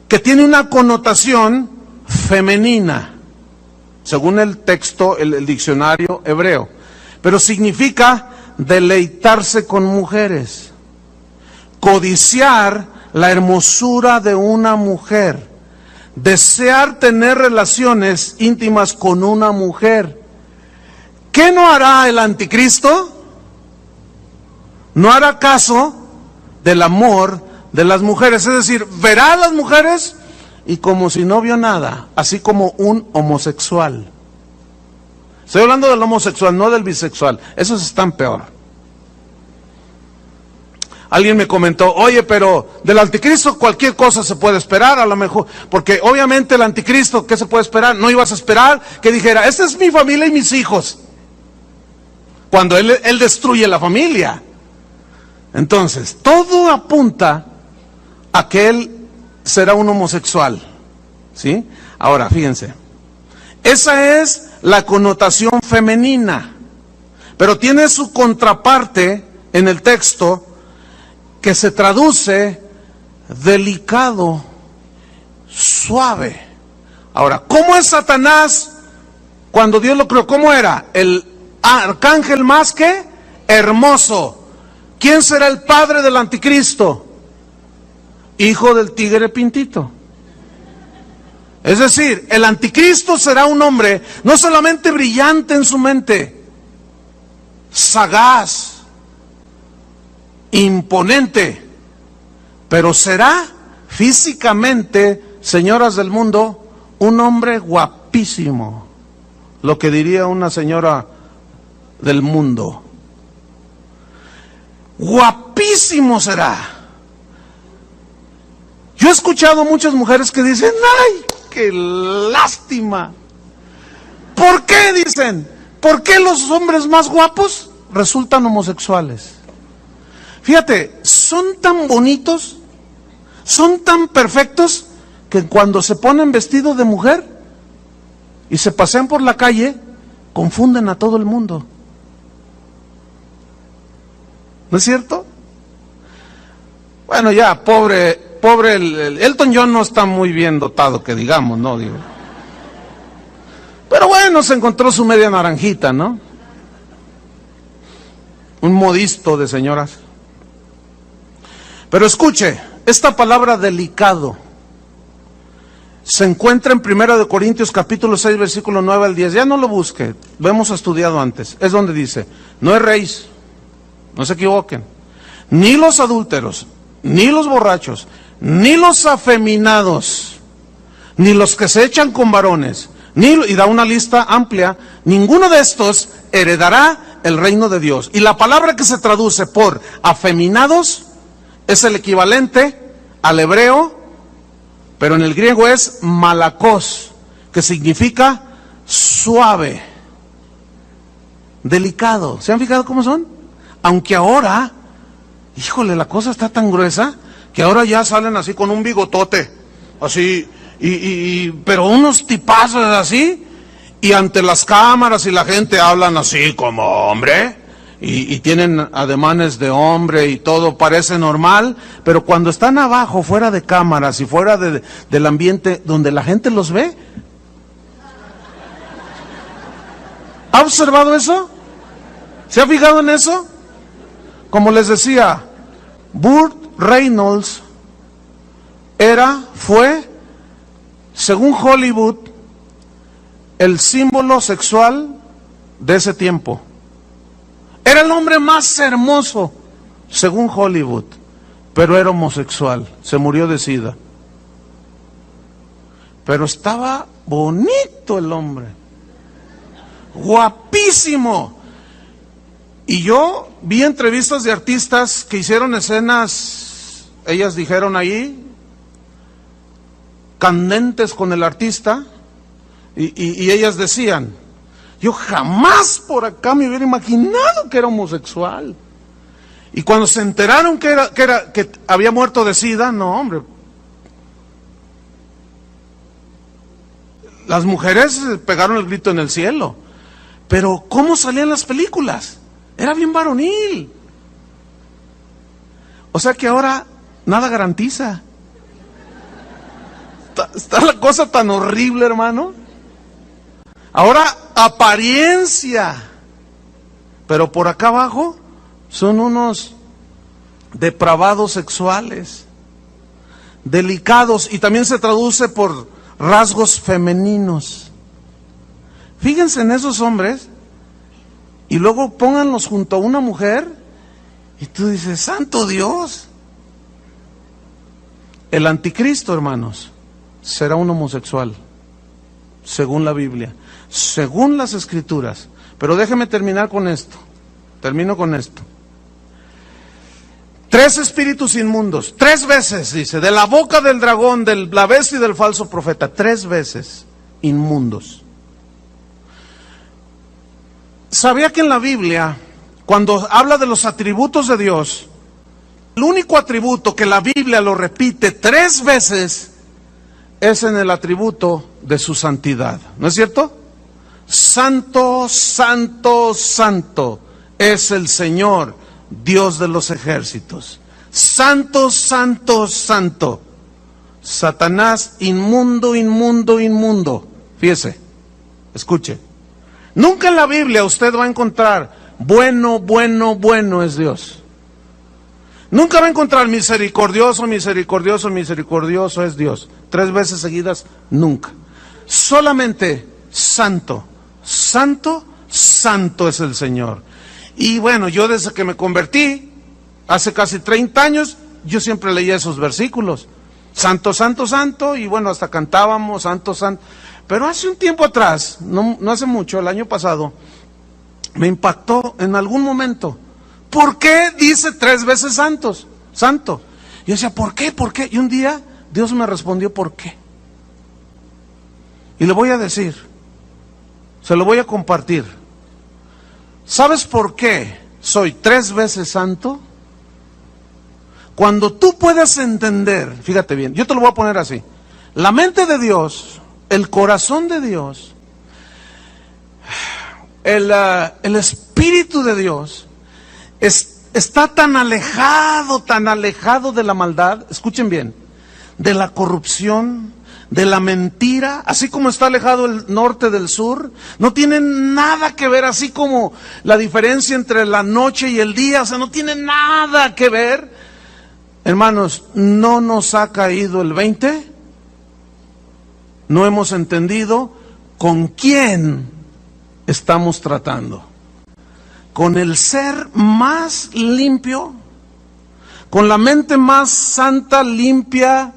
que tiene una connotación femenina, según el texto, el diccionario hebreo, pero significa deleitarse con mujeres, codiciar la hermosura de una mujer, desear tener relaciones íntimas con una mujer. ¿Qué no hará el anticristo? No hará caso del amor de las mujeres, es decir, verá a las mujeres y como si no vio nada, así como un homosexual. Estoy hablando del homosexual, no del bisexual, esos están peor. Alguien me comentó, oye, pero del anticristo cualquier cosa se puede esperar, a lo mejor, porque obviamente el anticristo, ¿qué se puede esperar? No ibas a esperar que dijera, esta es mi familia y mis hijos, cuando él destruye la familia. Entonces, todo apunta a que él será un homosexual, ¿sí? Ahora, fíjense, esa es la connotación femenina, pero tiene su contraparte en el texto que se traduce delicado, suave. Ahora, ¿cómo es Satanás cuando Dios lo creó? ¿Cómo era? El arcángel más que hermoso. ¿Quién será el padre del anticristo? Hijo del tigre pintito. Es decir, el anticristo será un hombre no solamente brillante en su mente, sagaz, imponente, pero será físicamente, señoras del mundo, un hombre guapísimo, lo que diría una señora del mundo. Guapísimo será. Yo he escuchado muchas mujeres que dicen, ¡ay, qué lástima! ¿Por qué? Dicen, ¿por qué los hombres más guapos resultan homosexuales? Fíjate, son tan bonitos, son tan perfectos, que cuando se ponen vestido de mujer y se pasean por la calle, confunden a todo el mundo. ¿No es cierto? Bueno, ya, pobre el Elton John no está muy bien dotado, que digamos, ¿no? Digo. Pero bueno, se encontró su media naranjita, ¿no? Un modisto de señoras. Pero escuche, esta palabra delicado se encuentra en 1 Corintios capítulo 6, versículo 9 al 10. Ya no lo busque, lo hemos estudiado antes. Es donde dice, no erréis, no se equivoquen, ni los adúlteros, ni los borrachos, ni los afeminados, ni los que se echan con varones, y da una lista amplia, ninguno de estos heredará el reino de Dios. Y la palabra que se traduce por afeminados es el equivalente al hebreo, pero en el griego es malakos, que significa suave, delicado. ¿Se han fijado cómo son? Aunque ahora, híjole, la cosa está tan gruesa que ahora ya salen así con un bigotote, así, pero unos tipazos así, y ante las cámaras y la gente hablan así como hombre, y tienen ademanes de hombre y todo parece normal, pero cuando están abajo, fuera de cámaras y fuera del ambiente donde la gente los ve, ¿ha observado eso? ¿Se ha fijado en eso? Como les decía, Burt Reynolds fue, según Hollywood, el símbolo sexual de ese tiempo. Era el hombre más hermoso, según Hollywood, pero era homosexual, se murió de SIDA. Pero estaba bonito el hombre, guapísimo. Y yo vi entrevistas de artistas que hicieron escenas, ellas dijeron ahí, candentes con el artista, y ellas decían, yo jamás por acá me hubiera imaginado que era homosexual. Y cuando se enteraron que había muerto de SIDA, no hombre, las mujeres pegaron el grito en el cielo. Pero ¿cómo salían las películas? Era bien varonil. O sea que ahora nada garantiza. Está la cosa tan horrible, hermano. Ahora apariencia, pero por acá abajo son unos depravados sexuales, delicados, y también se traduce por rasgos femeninos. Fíjense en esos hombres y luego pónganlos junto a una mujer y tú dices, santo Dios. El anticristo, hermanos, será un homosexual, según la Biblia, según las Escrituras. Pero déjeme terminar con esto. Termino con esto. 3 espíritus inmundos, 3 veces, dice, de la boca del dragón, de la bestia y del falso profeta, 3 veces inmundos. ¿Sabía que en la Biblia, cuando habla de los atributos de Dios, el único atributo que la Biblia lo repite 3 veces es en el atributo de su santidad? ¿No es cierto? Santo, santo, santo es el Señor, Dios de los ejércitos. Santo, santo, santo. Satanás, inmundo, inmundo, inmundo. Fíjese, escuche. Nunca en la Biblia usted va a encontrar bueno, bueno, bueno es Dios. Nunca va a encontrar misericordioso, misericordioso, misericordioso es Dios. 3 veces seguidas, nunca. Solamente santo, santo, santo es el Señor. Y bueno, yo desde que me convertí, hace casi 30 años, yo siempre leía esos versículos. Santo, santo, santo, y bueno, hasta cantábamos, santo, santo. Pero hace un tiempo atrás, no hace mucho, el año pasado, me impactó en algún momento. ¿Por qué dice 3 veces santos? Santo. Yo decía, ¿por qué? ¿Por qué? Y un día Dios me respondió, ¿por qué? Y le voy a decir, se lo voy a compartir. ¿Sabes por qué soy 3 veces santo? Cuando tú puedes entender, fíjate bien, yo te lo voy a poner así. La mente de Dios, el corazón de Dios, el Espíritu de Dios está tan alejado de la maldad, escuchen bien, de la corrupción, de la mentira, así como está alejado el norte del sur. No tiene nada que ver, así como la diferencia entre la noche y el día, o sea, no tiene nada que ver. Hermanos, no nos ha caído el 20, no hemos entendido con quién estamos tratando. Con el ser más limpio, con la mente más santa, limpia,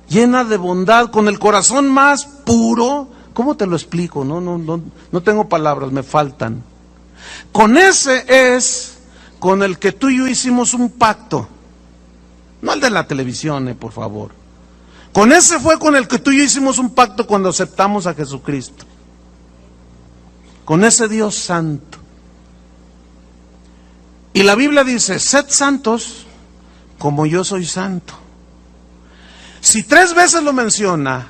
llena de bondad, con el corazón más puro. ¿Cómo te lo explico? No tengo palabras, me faltan. Con ese es con el que tú y yo hicimos un pacto. No el de la televisión, por favor. Con ese fue con el que tú y yo hicimos un pacto cuando aceptamos a Jesucristo. Con ese Dios santo. Y la Biblia dice, sed santos como yo soy santo. Si 3 veces lo menciona,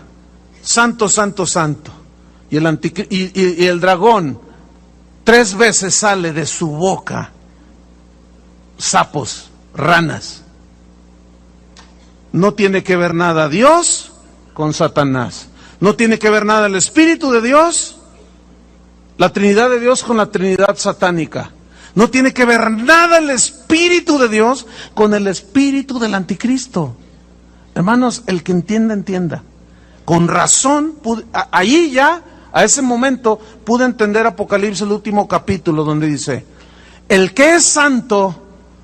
santo, santo, santo, y el dragón 3 veces sale de su boca sapos, ranas, no tiene que ver nada Dios con Satanás. No tiene que ver nada el Espíritu de Dios, la Trinidad de Dios con la Trinidad satánica. No tiene que ver nada el Espíritu de Dios con el espíritu del anticristo. Hermanos, el que entienda, entienda. Con razón, ahí ya, a ese momento, pude entender Apocalipsis, el último capítulo, donde dice: el que es santo,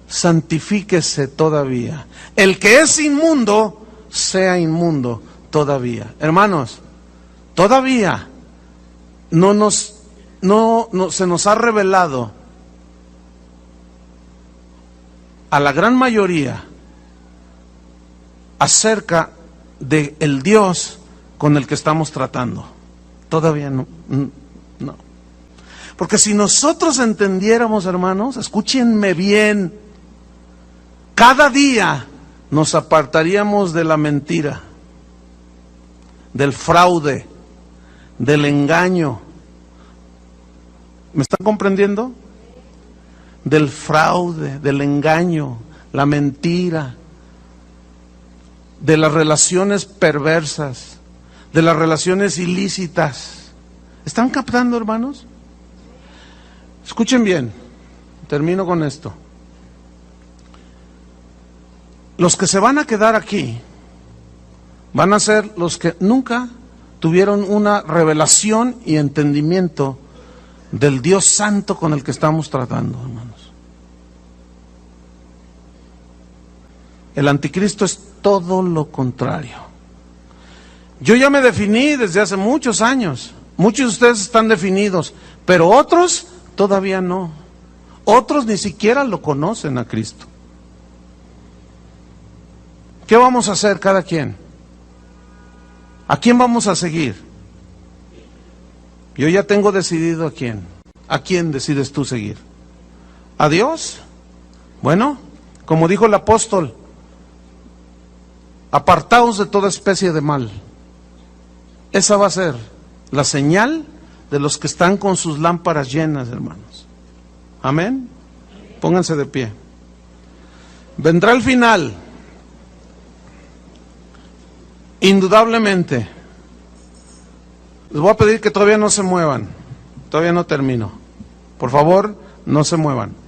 santifíquese todavía. El que es inmundo, sea inmundo todavía. Hermanos, todavía no se nos ha revelado a la gran mayoría acerca de el Dios con el que estamos tratando. Todavía no. Porque si nosotros entendiéramos, hermanos, escúchenme bien, cada día nos apartaríamos de la mentira, del fraude, del engaño. ¿Me están comprendiendo? Del fraude, del engaño, la mentira, de las relaciones perversas, de las relaciones ilícitas. ¿Están captando, hermanos? Escuchen bien, termino con esto. Los que se van a quedar aquí van a ser los que nunca tuvieron una revelación y entendimiento del Dios santo con el que estamos tratando, hermanos. El anticristo es todo lo contrario. Yo ya me definí desde hace muchos años. Muchos de ustedes están definidos, pero otros todavía no. Otros ni siquiera lo conocen a Cristo. ¿Qué vamos a hacer cada quien? ¿A quién vamos a seguir? Yo ya tengo decidido a quién. ¿A quién decides tú seguir? ¿A Dios? Bueno, como dijo el apóstol, apartaos de toda especie de mal. Esa va a ser la señal de los que están con sus lámparas llenas, hermanos. Amén. Pónganse de pie. Vendrá el final. Indudablemente. Les voy a pedir que todavía no se muevan. Todavía no termino. Por favor, no se muevan.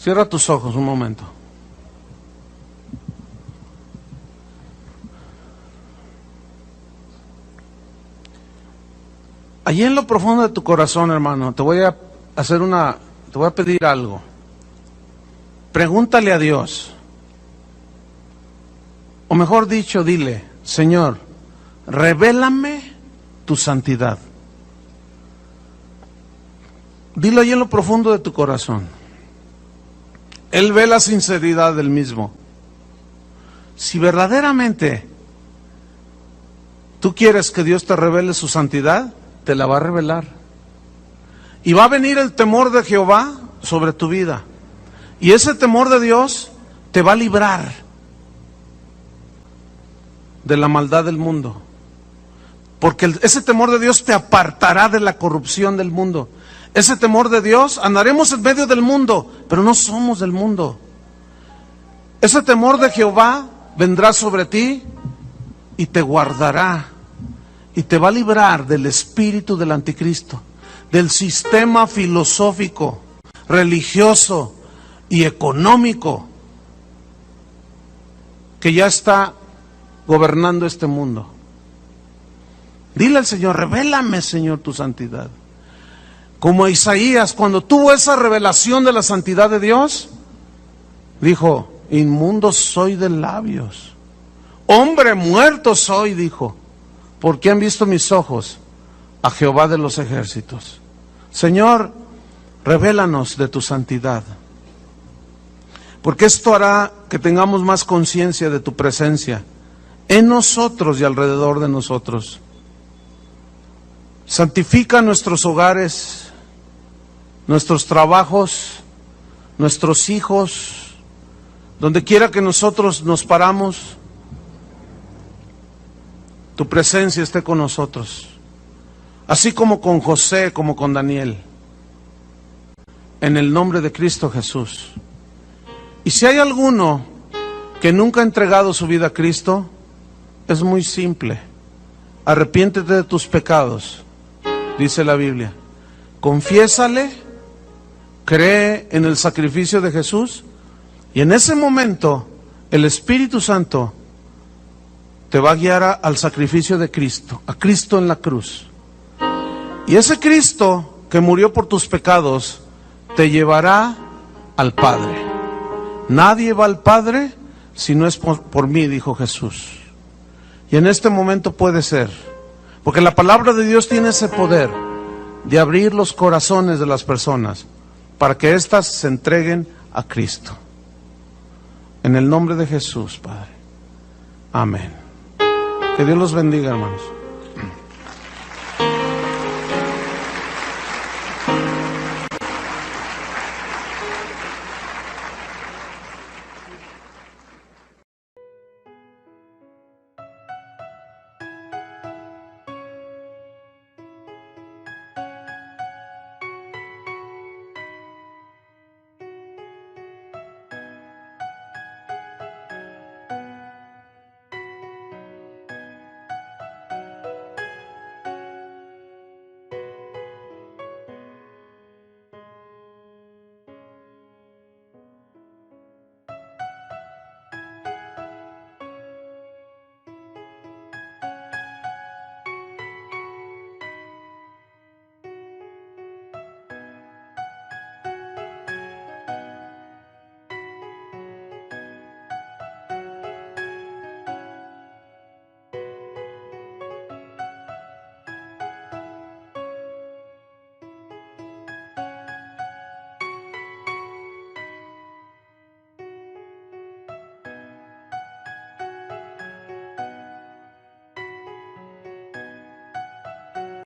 Cierra tus ojos un momento. Allí en lo profundo de tu corazón, hermano, te voy a pedir algo. Pregúntale a Dios. O mejor dicho, dile: Señor, revélame tu santidad. Dilo allí en lo profundo de tu corazón. Él ve la sinceridad del mismo. Si verdaderamente tú quieres que Dios te revele su santidad, te la va a revelar. Y va a venir el temor de Jehová sobre tu vida. Y ese temor de Dios te va a librar de la maldad del mundo. Porque ese temor de Dios te apartará de la corrupción del mundo. Ese temor de Dios, andaremos en medio del mundo, pero no somos del mundo. Ese temor de Jehová vendrá sobre ti y te guardará. Y te va a librar del espíritu del anticristo, del sistema filosófico, religioso y económico que ya está gobernando este mundo. Dile al Señor: revélame, Señor, tu santidad. Como Isaías, cuando tuvo esa revelación de la santidad de Dios, dijo: inmundo soy de labios, hombre muerto soy, dijo, porque han visto mis ojos a Jehová de los ejércitos. Señor, revélanos de tu santidad, porque esto hará que tengamos más conciencia de tu presencia en nosotros y alrededor de nosotros. Santifica nuestros hogares, nuestros trabajos, nuestros hijos, donde quiera que nosotros nos paramos, tu presencia esté con nosotros, así como con José, como con Daniel, en el nombre de Cristo Jesús. Y si hay alguno que nunca ha entregado su vida a Cristo, es muy simple: arrepiéntete de tus pecados, dice la Biblia, confiésale, cree en el sacrificio de Jesús, y en ese momento el Espíritu Santo te va a guiar al sacrificio de Cristo, a Cristo en la cruz. Y ese Cristo que murió por tus pecados te llevará al Padre. Nadie va al Padre si no es por mí, dijo Jesús. Y en este momento puede ser, porque la palabra de Dios tiene ese poder de abrir los corazones de las personas para que éstas se entreguen a Cristo. En el nombre de Jesús, Padre. Amén. Que Dios los bendiga, hermanos.